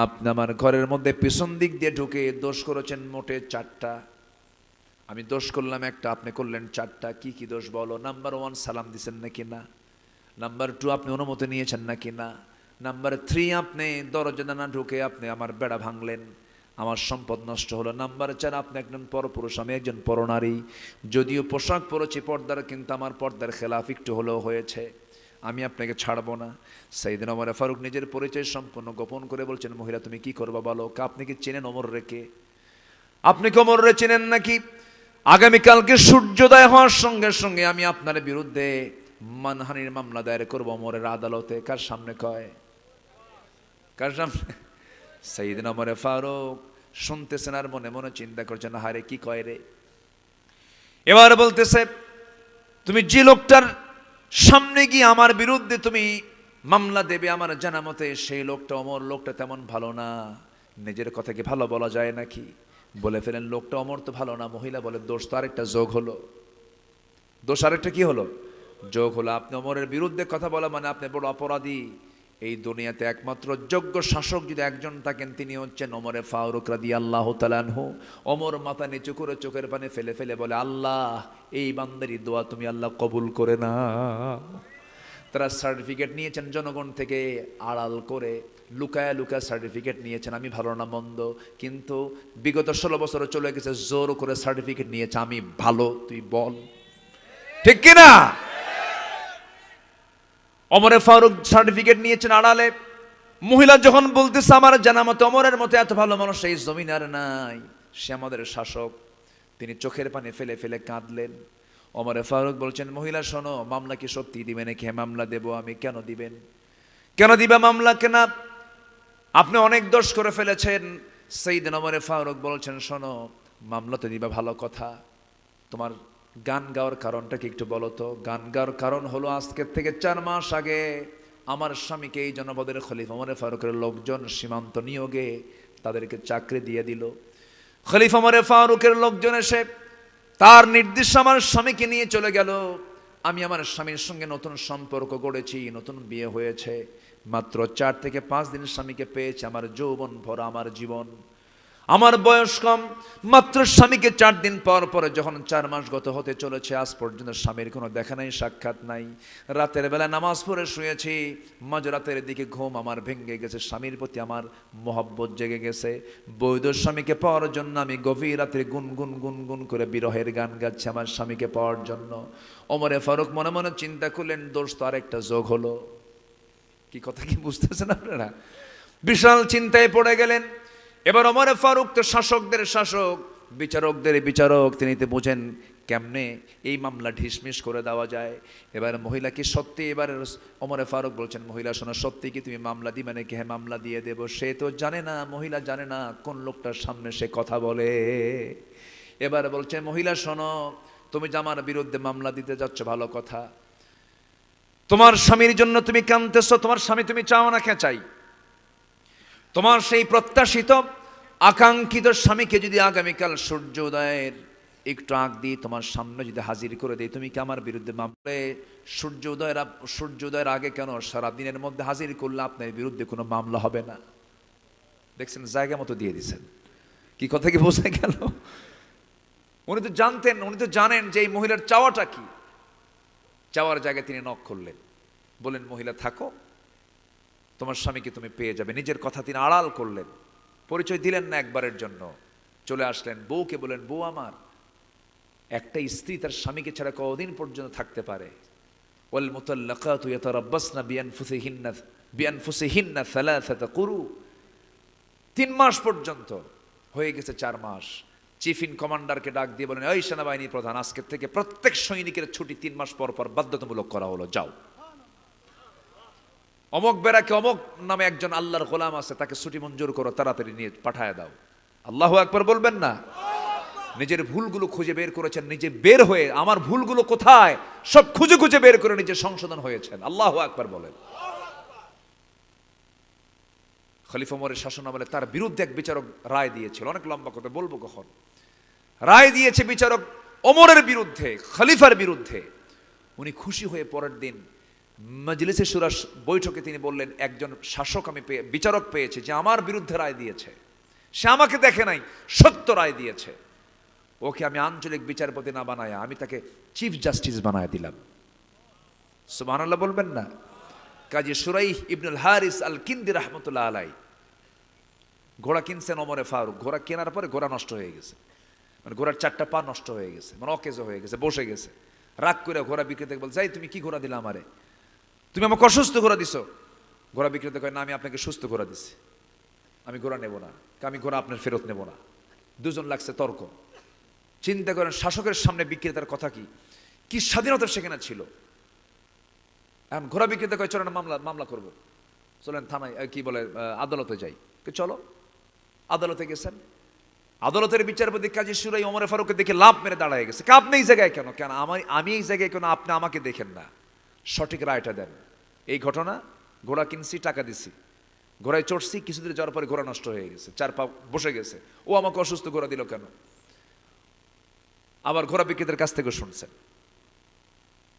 আপনি আমার ঘরের মধ্যে পিছন দিক দিয়ে ঢুকে দোষ করেছেন মোটে 4টা। আমি দোষ করলাম একটা, আপনি করলেন 4টা। কি কি দোষ বলো? নাম্বার 1, সালাম দিছেন নাকি না? নাম্বার 2, আপনি অনুমতি নিয়েছেন নাকি না? নাম্বার 3, আপনি দরজা না ঢুকে আপনি আমার বেড়া ভাঙলেন, আমার সম্পদ নষ্ট হলো। নাম্বার 4, আপনি একজন পরপুরুষ, আমি একজন পরনারী, যদিও পোশাক পরেছি পর্দার, কিন্তু আমার পর্দার খেলাফ একটু হলেও হয়েছে, আমি আপনাকে ছাড়বো না। সাইয়েদনা ওমর ফারুক নিজের পরিচয় সম্পূর্ণ গোপন করে বলছেন, মহিলা তুমি কি করবা বলো? আপনি কি চেনেন ওমর রেকে? আপনি কি ওমর রে চেনেন নাকি? আগামীকালকে সূর্যোদয় হওয়ার সঙ্গে সঙ্গে আমি আপনার বিরুদ্ধে মানহানির মামলা দায়ের করবো ওমরের আদালতে। কার সামনে কয়? কার সামনে? সাইয়েদনা ওমর ফারুক শুনতেছেন আর মনে মনে চিন্তা করছেন, হারে কি কয় রে। এবার বলতেছে, তুমি যে লোকটার সামনে গিয়ে আমার বিরুদ্ধে তুমি মামলা দেবে আমার জানা মতে, সেই লোকটা ওমর, লোকটা তেমন ভালো না। নিজের কথা কি ভালো বলা যায় নাকি? বলে ফেলেন লোকটা ওমর তো ভালো না। মহিলা বলে, দোষ তো আরেকটা যোগ হলো। দোষ আরেকটা কি হলো? যোগ হলো। আপনি ওমরের বিরুদ্ধে কথা বলা মানে আপনি বড় অপরাধী। এই দুনিয়াতে একমাত্র যোগ্য শাসক যদি একজন থাকেন, তিনি হচ্ছেন ওমর ফারুক রাদিয়াল্লাহু তাআলা আনহু। ওমর মাথা নিচু করে চোখের পানি ফেলে ফেলে বলে, আল্লাহ এই বান্দারই দোয়া তুমি আল্লাহ কবুল করে না। তারা সার্টিফিকেট নিয়েছেন জনগণ থেকে, আড়াল করে লুকায়া লুকায়া সার্টিফিকেট নিয়েছেন, আমি ভালো না মন্দ, কিন্তু বিগত 16 বছর চলে গেছে, জোর করে সার্টিফিকেট নিয়েছে আমি ভালো। তুই বল ঠিক কিনা? ওমর ফারুক সার্টিফিকেট নিয়েছেন আড়ালে। মহিলা যখন বলতেছে, আমার জানা মতো ওমরের মতো এত ভালো মানুষ এই জমিন আর নাই, সে আমাদের শাসক, তিনি চোখের পানি ফেলে ফেলে কাঁদলেন। ওমর ফারুক বলছেন, মহিলা শোনো, মামলা কি সত্যি দিবে নাকি? হ্যাঁ মামলা দেব আমি। কেন দিবেন? কেন দিবে মামলা? কেন? আপনি অনেক দোষ করে ফেলেছেন। সাইয়েদনা ওমর ফারুক বলছেন, শোনো, মামলা তো দিবা ভালো কথা, তোমার গান গাওয়ার কারণটা কি একটু বলো তো? গান গাওয়ার কারণ হলো, আজকের থেকে 4 মাস আগে আমার স্বামীকে এই জনপদের খলিফা ওমর ফারুকের লোকজন সীমান্ত নিয়োগে তাদেরকে চাকরি দিয়ে দিল। খলিফা ওমর ফারুকের লোকজন এসে তার নির্দেশে আমার স্বামীকে নিয়ে চলে গেল। আমি আমার স্বামীর সঙ্গে নতুন সম্পর্ক গড়েছি, নতুন বিয়ে হয়েছে, মাত্র 4 থেকে 5 দিন স্বামীকে পেয়েছি। আমার যৌবন ভরা আমার জীবন, আমার বয়স কম, মাত্র স্বামীকে 4 দিন পর পরে যখন 4 মাস গত হতে চলেছে, আজ পর্যন্ত স্বামীর কোনো দেখা নাই, সাক্ষাৎ নাই। রাতের বেলা নামাজ পড়ে শুয়েছি, মাঝরাতের দিকে ঘুম আমার ভেঙে গেছে, স্বামীর প্রতি আমার মহব্বত জেগে গেছে। বৈধ স্বামীকে পাওয়ার জন্য আমি গভীর রাতে গুনগুন গুনগুন করে বিরহের গান গাচ্ছি আমার স্বামীকে পাওয়ার জন্য। ওমর ফারুক মনে মনে চিন্তা করলেন, দোষ তো আরেকটা যোগ হলো। কি কথা কি বুঝতেছেন আপনারা? বিশাল চিন্তায় পড়ে গেলেন। এবার ওমর ফারুক তো শাসকদের শাসক, বিচারকদের বিচারক, তিনি তো বোঝেন কেমনে এই মামলা ঢিসমিস করে দেওয়া যায়। এবার মহিলা কি সত্যি? এবার ওমর ফারুক বলছেন, মহিলা শোনো, সত্যি কি তুমি মামলা দিবে নাকি? হ্যাঁ মামলা দিয়ে দেব। সে তো জানে না, মহিলা জানে না কোন লোকটার সামনে সে কথা বলে। এবার বলছে, মহিলা শোনো, তুমি যে আমার বিরুদ্ধে মামলা দিতে যাচ্ছ ভালো কথা, তোমার স্বামীর জন্য তুমি কাঁদতেছো, তোমার স্বামী তুমি চাও না কে চাই? তোমার সেই প্রত্যাশিত আকাঙ্ক্ষিত স্বামীকে যদি আগামীকাল সূর্যোদয়ের একটু আগ দিয়ে তোমার সামনে যদি হাজির করে দেয়, তুমি কি আমার বিরুদ্ধে মামলা? সূর্যোদয়ের আগে কেন, সারাদিনের মধ্যে হাজির করলে আপনার বিরুদ্ধে কোনো মামলা হবে না। দেখছেন, জায়গা মতো দিয়ে দিচ্ছেন। কি কথা কি বোঝা গেল? উনি তো জানতেন, উনি তো জানেন যে এই মহিলার চাওয়াটা কি। চাওয়ার জায়গায় তিনি নক করলেন, বলেন, মহিলা থাকো, তোমার স্বামীকে তুমি পেয়ে যাবে। নিজের কথা তিনি আড়াল করলেন, পরিচয় দিলেন না একবারের জন্য। চলে আসলেন, বউকে বলেন, বউ আমার, একটা স্ত্রী তার স্বামীকে ছাড়া কতদিন পর্যন্ত থাকতে পারে? ওয়াল মুতাল্লাকাতু ইয়াতারাব্বাসনা বিআনফুসিহিন্না সালাসাতা কুরু। 3 মাস পর্যন্ত হয়ে গেছে, 4 মাস। চিফ ইন কমান্ডারকে ডাক দিয়ে বলেন, এই সেনাবাহিনী প্রধান, আজকের থেকে প্রত্যেক সৈনিকের ছুটি 3 মাস পর পর বাধ্যতামূলক করা হলো, যাও অমক বেড়াকে অমক নামে একজন আল্লাহর গোলাম আছে, তাকে ছুটি মঞ্জুর করো, তাড়াতাড়ি নিয়ে পাঠায় দাও। আল্লাহু আকবার বলবেন না? নিজের ভুলগুলো খুঁজে বের করেছেন, নিজে বের হয়ে আমার ভুলগুলো কোথায় সব খুঁজে খুঁজে বের করে নিজে সংশোধন হয়েছেন। আল্লাহু আকবার বলেন। খলিফা ওমরের শাসনামলে তার বিরুদ্ধে এক বিচারক রায় দিয়েছিল, অনেক লম্বা কথা বলবো কখন। রায় দিয়েছে বিচারক ওমরের বিরুদ্ধে, খলিফার বিরুদ্ধে। উনি খুশি হয়ে পরের দিন মজলিসে শুরা বৈঠকে তিনি বললেন, একজন শাসক আমি বিচারক পেয়েছি যে আমার বিরুদ্ধে রায় দিয়েছে, সে আমাকে দেখে নাই, সত্য রায় দিয়েছে, ওকে আমি আঞ্চলিক বিচারপতি না বানায় আমি তাকে চিফ জাস্টিস বানায় দিলাম। সুবহানাল্লাহ বলবেন না? কাজী শুরাইহ ইবনুল হারিস আল কিন্দি রাহমাতুল্লাহ আলাই ঘোড়া কিনছেন ওমরে ফারুক। ঘোড়া কেনার পরে ঘোড়া নষ্ট হয়ে গেছে, মানে ঘোড়ার 4টা পা নষ্ট হয়ে গেছে, মানে অকেজো হয়ে গেছে, বসে গেছে। রাগ করে ঘোড়া বিক্রেতাকে বলছে, এই তুমি কি ঘোড়া দিলা আমারে, তুমি আমাকে অসুস্থ ঘোড়া দিছো। ঘোড়া বিক্রেতা কয়, না আমি আপনাকে সুস্থ ঘোড়া দিছি, আমি ঘোড়া নেব না, আমি ঘোড়া আপনার ফেরত নেব না। দুজন লাগছে তর্ক। চিন্তা করেন শাসকের সামনে বিক্রেতার কথা কি, কি স্বাধীনতা সেখানে ছিল। এখন ঘোড়া বিক্রেতা কয়, চলেন মামলা করবো, চলেন থানায়, কি বলে আদালতে যাই। চলো। আদালতে গেছেন, আদালতের বিচারপতি কাজী শুরাইহ ওমরে ফারুককে দেখে লাভ মেরে দাঁড়ায় গেছে। আপনি এই জায়গায় কেন, কেন আমি এই জায়গায় কেন, আপনি আমাকে দেখেন না, সঠিক রায়টা দেন। এই ঘটনা, ঘোড়া কিনছি, টাকা দিছি, ঘোড়ায় চড়ছি, কিছুদিন যাওয়ার পরে ঘোড়া নষ্ট হয়ে গেছে, 4 পা বসে গেছে, ও আমাকে অসুস্থ ঘোড়া দিল কেন। আবার ঘোড়া বিক্রেতার কাছ থেকে শুনছেন।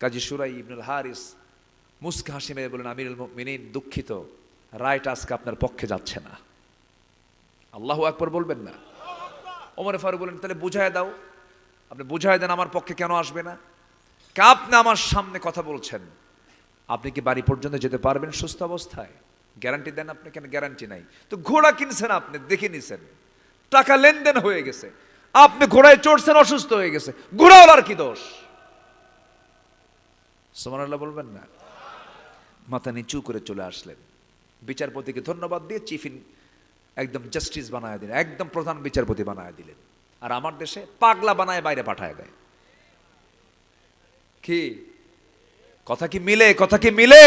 কাজী শুরাইহ ইবনুল হারিস মুস্কা হাসি মেরে বলেন, আমিরুল মুমিনিন দুঃখিত, রায়টা আজকে আপনার পক্ষে যাচ্ছে না। আল্লাহু আকবার বলবেন না? ওমরে ফারুক বলেন, তাহলে বুঝায় দাও, আপনি বুঝায় দেন আমার পক্ষে কেন আসবে না। আপনি আমার সামনে কথা বলছেন, আপনি কি বাড়ি পর্যন্ত যেতে পারবেন সুস্থ অবস্থায়? গ্যারান্টি দেন আপনি। কেন গ্যারান্টি নাই? তো ঘোড়া কিনছেন আপনি, দেখে নিছেন, টাকা লেনদেন হয়ে গেছে, আপনি ঘোড়ায় চড়ছেন, অসুস্থ হয়ে গেছে, ঘোড়াওয়ালার কি দোষ? সুবহানাল্লাহ বলবেন না? মাথা নিচু করে চলে আসলেন, বিচারপতিকে ধন্যবাদ দিয়ে চিফ একদম জাস্টিস বানায় দিলেন, একদম প্রধান বিচারপতি বানায় দিলেন। আর আমার দেশে পাগলা বানায় বাইরে পাঠায় দেয়। কি কথা কি মিলে? কথা কি মিলে?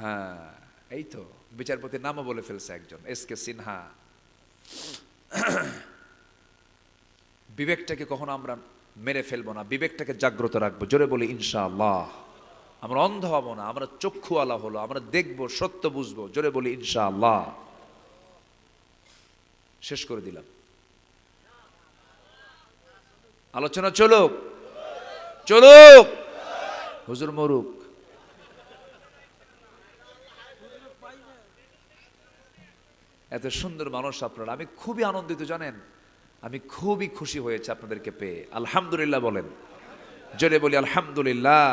হ্যাঁ, এই তো বিচারপতির নামও বলে ফেলছে একজন, এসকে সিনহা। বিবেকটাকে কখনো আমরা মেরে ফেলবো না, বিবেকটাকে জাগ্রত রাখবো। জোরে বলি ইনশাআল্লাহ। আমরা অন্ধ হব না, আমরা চক্ষুওয়ালা হলো, আমরা দেখবো, সত্য বুঝবো। জোরে বলি ইনশাআল্লাহ। শেষ করে দিলাম, আলোচনা চলুক, চলুক, হুজুর মরুক। এত সুন্দর মানুষ আপনারা, আমি খুবই আনন্দিত জানেন, আমি খুবই খুশি হয়েছে আপনাদেরকে পেয়ে। আলহামদুলিল্লাহ বলেন, জোরে বলি আলহামদুলিল্লাহ।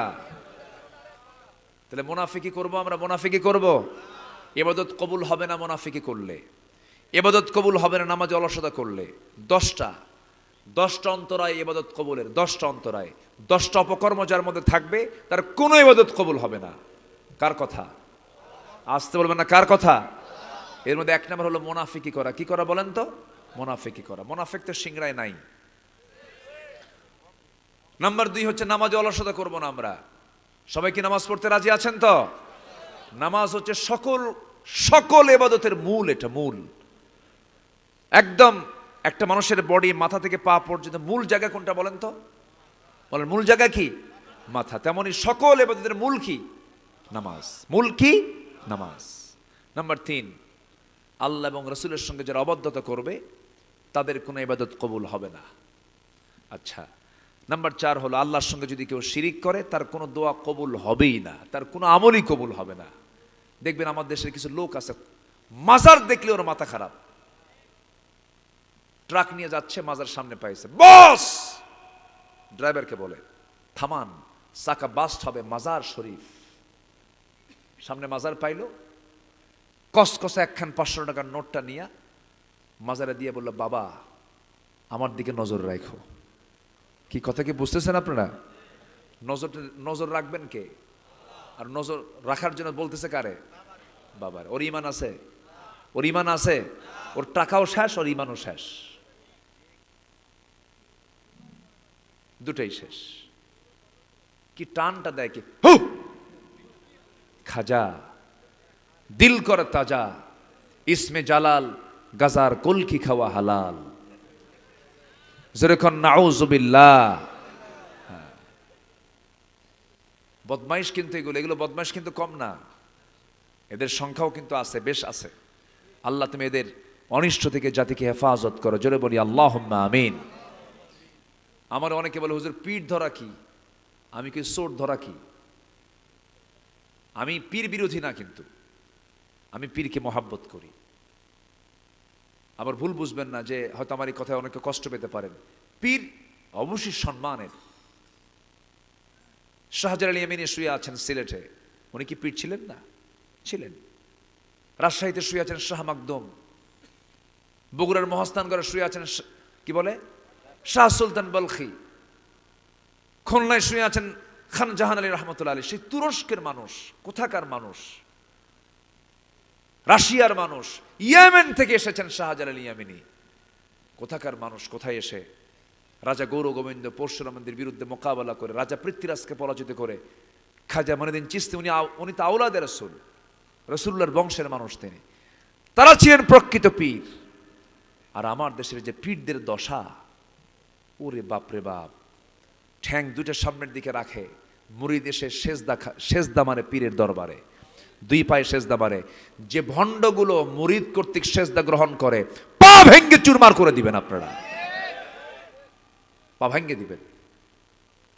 তাহলে মুনাফিকি করব আমরা? মুনাফিকি করব? ইবাদত কবুল হবে না মুনাফিকি করলে, ইবাদত কবুল হবে না নামাজে অলসতা করলে। 10টা অন্তরায় ইবাদত কবুলের, 10টা অন্তরায়, 10টা অপকর্ম যার মধ্যে থাকবে তার কোনো ইবাদত কবুল হবে না। কার কথা? আসতে বলবেন না, কার কথা? এর মধ্যে 1 নম্বর হলো মুনাফিকি করা। কি করা বলেন তো? মুনাফিকি করা। মুনাফিক তো সিংড়ায় নাই। নাম্বার 2 হচ্ছে নামাজে অলসতা করব না আমরা। সবাই কি নামাজ পড়তে রাজি আছেন তো? নামাজ হচ্ছে সকল ইবাদতের মূল। এটা মূল, একদম একটা মানুষের বডি মাথা থেকে পা পর্যন্ত মূল জায়গা কোনটা বলেন তো? বলেন, মূল জায়গা কি? মাথা। তেমনি সকল ইবাদতের মূল কি? নামাজ। মূল কি? নামাজ। নাম্বার 3, আল্লাহ এবং রাসূলের সঙ্গে যারা অবাধ্যতা করবে তাদের কোনো ইবাদত কবুল হবে না। আচ্ছা, নাম্বার 4 হলো আল্লাহর সঙ্গে যদি কেউ শিরিক করে তার কোনো দোয়া কবুল হবেই না, তার কোনো আমলই কবুল হবে না। দেখবেন আমাদের দেশের কিছু লোক আছে, মাজার দেখলে ওর মাথা খারাপ। ট্রাক নিয়ে যাচ্ছে, মাজার সামনে পাইছে, বস ড্রাইভারকে বলে, থামান, চাকা বাস্ট হবে মাজার শরীফ। সামনে মাজার পাইলো, কসকসে একখান 500 টাকার নোটটা নিয়ে মাজারে দিয়ে বলল, বাবা আমার দিকে নজর রাখো। কি কথা কি বুঝতেছেন আপনারা? নজর রাখবেন কে? আর নজর রাখার জন্য বলতেছে কারে? বাবার। ওর ইমান আছে? ওর ইমান আছে? ওর টাকাও শেষ, ওর ইমানও শেষ, দুটাই শেষ। কি টানটা দেয় কি, হু খাজা, দিল করে তাজা, ইসমে জালাল, গাজার কলকি খাওয়া হালাল, যেরকম নাউজুবিল্লাহ। বদমাইশ কিন্তু এগুলো বদমাইশ কিন্তু কম না, এদের সংখ্যাও কিন্তু আছে, বেশ আছে। আল্লাহ তুমি এদের অনিষ্ট থেকে জাতিকে হেফাজত করো, জোরে বলি আল্লাহুম্মা আমিন। আমার অনেকে বলে হুজুর পীর ধরা কি, আমি কি চোর ধরা কি? আমি পীর বিরোধী না, কিন্তু আমি পীরকে মহাব্বত করি। আবার ভুল বুঝবেন না যে হয়তো আমার এই কথায় অনেকে কষ্ট পেতে পারেন। পীর অবশ্যই সম্মানের। শাহজালাল ইয়ামানি শুয়ে আছেন সিলেটে, উনি কি পীর ছিলেন না? ছিলেন। রাজশাহীতে শুয়ে আছেন শাহ মাকদুম, বগুড়ার মহাস্থানগড়ে শুয়ে আছেন কি বলে শাহ সুলতান বলখি, খুলনায় শুয়ে আছেন খান জাহান আলী রহমতুল্লাহ আলী। সেই তুরস্কের মানুষ, কোথাকার মানুষ, রাশিয়ার মানুষ, ইয়েমেন থেকে এসেছেন শাহজালাল ইয়ামানি, কোথাকার মানুষ, কোথায় এসে রাজা গৌর গোবিন্দ পরশুরামদের বিরুদ্ধে মোকাবেলা করে রাজা পৃথ্বীরাজকে পরাজিত করে খাজা মঈনুদ্দিন চিশতি, উনি তো আওলাদে রাসূল, রাসূলুল্লাহর বংশের মানুষ তিনি, তারা ছিলেন প্রকৃত পীর। আর আমার দেশের যে পীরদের দশা, ওরে বাপরে বাপ, ঠ্যাং দুইটা সামনের দিকে রাখে, মুরিদ এসে সেজদা মানে পীরের দরবারে, দুই পায়ে সেজদা মারে। যে ভণ্ডগুলো মুরিদ কর্তৃক সেজদা গ্রহণ করে, পা ভেঙ্গে চুরমার করে দিবেন আপনারা, পা ভেঙ্গে দিবেন,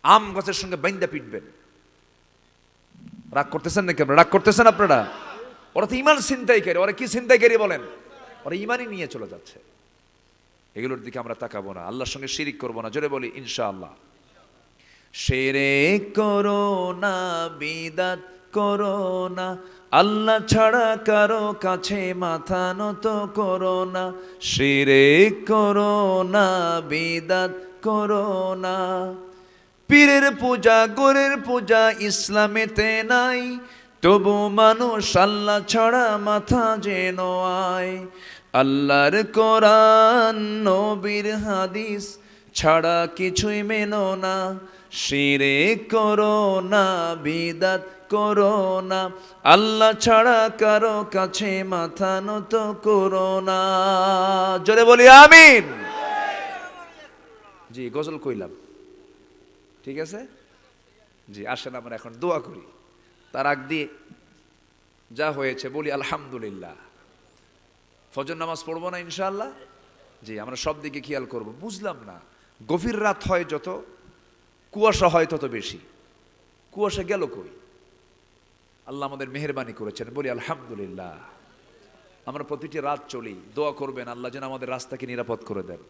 আম গাছের সঙ্গে বাইন্দা পিটবেন। রাগ করতেছেন নাকি আপনারা? রাগ করতেছেন আপনারা? ওরা তো ইমান ছিনতাইকারী। ওরা কি ছিনতাইকারী বলেন? ওরা ইমানই নিয়ে চলে যাচ্ছে। এগুলোর দিকে আমরা তাকাবো না, আল্লাহর সঙ্গে শিরিক করবো না, জোরে বলি ইনশাআল্লাহ। শিরক করো না, বিদআত করো না, আল্লাহ ছাড়া কারো কাছে মাথা নত করো না। শিরক করো না, বিদআত করো না, পীরের পূজা গোরের পূজা ইসলামেতে নাই, তবু মানুষ আল্লাহ ছাড়া মাথা যেন আয়। আল্লাহর কোরআন নবীর হাদিস ছাড়া কিছুই মেনো না। শিরক করো না, বিদআত করো না, আল্লাহ ছাড়া কারো কাছে মাথা নত করো না। জোরে বলি আমিন। জি গজল কইলাম, ঠিক আছে জি। আসেন আমরা এখন দোয়া করি, তার আগ দিয়ে যা হয়েছে বলি আলহামদুলিল্লাহ। ফজর নামাজ পড়বো না ইনশাআল্লাহ? জি, আমরা সব দিকে খেয়াল করব। বুঝলাম না, গভীর রাত হয় যত, কুয়াশা হয় তত বেশি। কুয়াশা গেল কই? আল্লাহ আমাদের মেহেরবানি করেছেন, বলি আলহামদুলিল্লাহ। আমরা প্রতিটি রাত চলি, দোয়া করবেন আল্লাহ যেন আমাদের রাস্তাকে নিরাপদ করে দেন।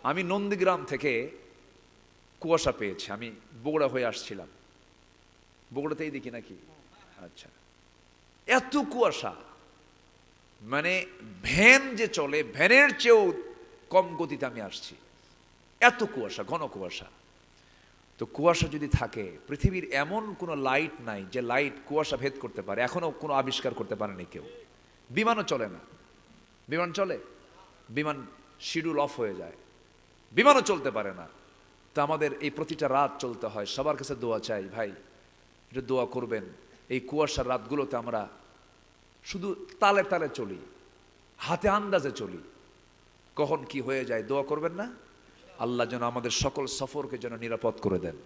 আমি নন্দীগ্রাম থেকে কুয়াশা পেয়েছি, আমি বগুড়া হয়ে আসছিলাম, বগুড়াতেই দেখি নাকি, আচ্ছা, এত কুয়াশা, মানে ভ্যান যে চলে ভ্যানের চেয়েও কম গতিতে আমি আসছি, এত কুয়াশা, ঘন কুয়াশা। তো কুয়াশা যদি থাকে, পৃথিবীর এমন কোনো লাইট নাই যে লাইট কুয়াশা ভেদ করতে পারে, এখনো কোনো আবিষ্কার করতে পারেনি কেউ। বিমানও চলে না। বিমান চলে? বিমান শিডিউল অফ হয়ে যায়, বিমানও চলতে পারে না। তা আমাদের এই প্রতিটা রাত চলতে হয়। সবার কাছে দোয়া চাই, ভাই একটু দোয়া করবেন। এই কুয়াশার রাতগুলোতে আমরা শুধু তালে তালে চলি, হাতে আন্দাজে চলি, কখন কি হয়ে যায়। দোয়া করবেন না? আল্লাহ যেন আমাদের সকল সফরকে যেন নিরাপদ করে দেন,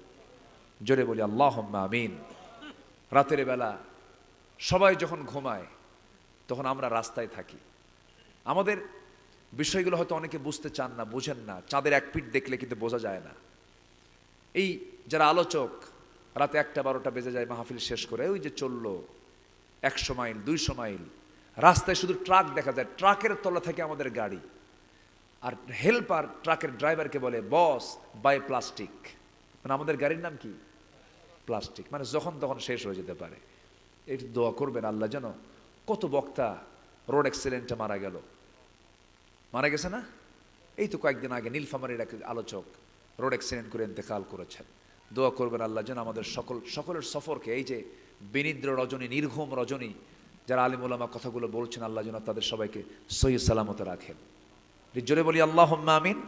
জোরে বলি আল্লাহুম্মা আমিন। রাতের বেলা সবাই যখন ঘুমায় তখন আমরা রাস্তায় থাকি। আমাদের বিষয়গুলো হয়তো অনেকে বুঝতে চান না, বুঝেন না। চাঁদের এক পিঠ দেখলে কিন্তু বোঝা যায় না। এই যারা আলোচক, রাতে 1টা 12টা বেজে যায় মাহফিল শেষ করে, ওই যে চললো 100 মাইল 200 মাইল, রাস্তায় শুধু ট্রাক দেখা যায়, ট্রাকের তলা থেকে আমাদের গাড়ি। আর হেল্পার ট্রাকের ড্রাইভারকে বলে বস বাই প্লাস্টিক, মানে আমাদের গাড়ির নাম কি? প্লাস্টিক, মানে যখন তখন শেষ হয়ে যেতে পারে। একটু দোয়া করবেন আল্লাহ যেন। কত বক্তা রোড অ্যাক্সিডেন্টে মারা গেল, মারা গেছে না? এই তো কয়েকদিন আগে নীলফামারীর এক আলোচক রোড অ্যাক্সিডেন্ট করে ইন্তেকাল করেছেন। দোয়া করবেন আল্লাহ যেন আমাদের সকলের সফরকে, এই যে বিনিদ্র রজনী, নির্ঘুম রজনী, যারা আলিম ওলামা কথাগুলো বলছেন, আল্লাহ যেন তাদের সবাইকে সহি সালামতে রাখেন। জোরে বলি আল্লাহুম্মা আমিন,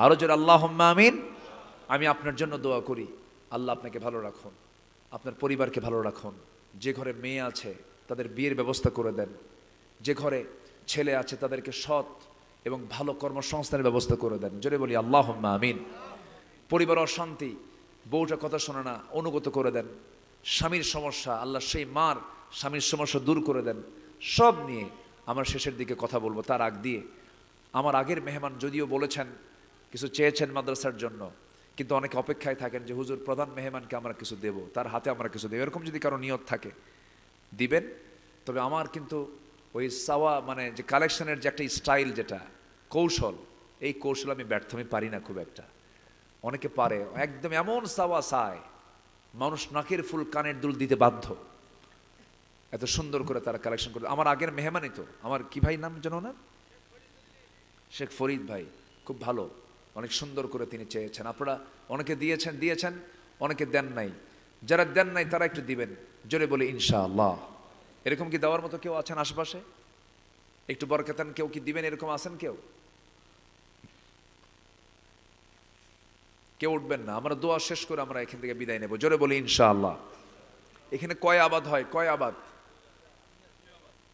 আরো জোরে আল্লাহুম্মা আমিন। আমি আপনার জন্য দোয়া করি, আল্লাহ আপনাকে ভালো রাখুন, আপনার পরিবারকে ভালো রাখুন। যে ঘরে মেয়ে আছে তাদের বিয়ের ব্যবস্থা করে দেন, যে ঘরে ছেলে আছে তাদেরকে সৎ এবং ভালো কর্মসংস্থানের ব্যবস্থা করে দেন। জোরে বলি আল্লাহুম্মা আমিন। পরিবার অশান্তি, বউটা কথা শোনে না, অনুগত করে দেন। স্বামীর সমস্যা, আল্লাহ সেই মার স্বামীর সমস্যা দূর করে দেন। সব নিয়ে আমরা শেষের দিকে কথা বলবো। তার আগ দিয়ে আমার আগের মেহমান যদিও বলেছেন কিছু চেয়েছেন মাদ্রাসার জন্য, কিন্তু অনেকে অপেক্ষায় থাকেন যে হুজুর প্রধান মেহমানকে আমরা কিছু দেব, তার হাতে আমরা কিছু দেব, এরকম যদি কারো নিয়ত থাকে দিবেন। তবে আমার কিন্তু ওই সাওয়া মানে যে কালেকশনের যে একটা স্টাইল, যেটা কৌশল, এই কৌশল আমি ব্যর্থ, আমি পারি না খুব একটা। অনেকে পারে, একদম এমন সাওয়া চায় মানুষ নাকের ফুল কানের দুল দিতে বাধ্য, এত সুন্দর করে তারা কালেকশন করে। আমার আগের মেহমানই তো, আমার কি ভাই নাম যেন না, শেখ ফরিদ ভাই, খুব ভালো, অনেক সুন্দর করে তিনি চেয়েছেন। আপনারা অনেকে দিয়েছেন, অনেকে দেন নাই। যারা দেন নাই তারা একটু দিবেন, জোরে বলে ইনশাআল্লাহ। এরকম কি দেওয়ার মতো কেউ আছেন আশেপাশে? একটু বরকতান কেউ কি দিবেন, এরকম আছেন কেউ? কেউ উঠবেন না, আমরা দোয়া শেষ করে আমরা এখান থেকে বিদায় নেব। জোরে বলি ইনশাআল্লাহ। এখানে কয় আবাদ হয়? কয় আবাদ?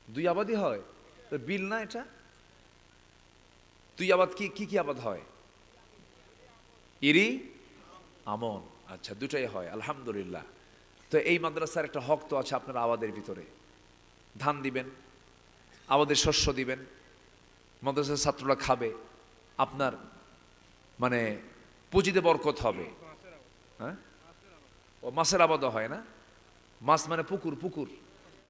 2 আবাদই হয়। তো বিল না এটা? 2 আবাদ কি কি আবাদ হয়? ইরি, আমন। আচ্ছা, দুটাই হয়, আলহামদুলিল্লাহ। তো এই মাদ্রাসার একটা হক তো আছে আপনার আবাদের ভিতরে। ধান দিবেন, আবাদের শস্য দিবেন, মাদ্রাসার ছাত্ররা খাবে, আপনার মানে পুঁজিতে বরকত হবে। হ্যাঁ, ও মাছের আবাদও হয় না? মাছ মানে পুকুর, পুকুর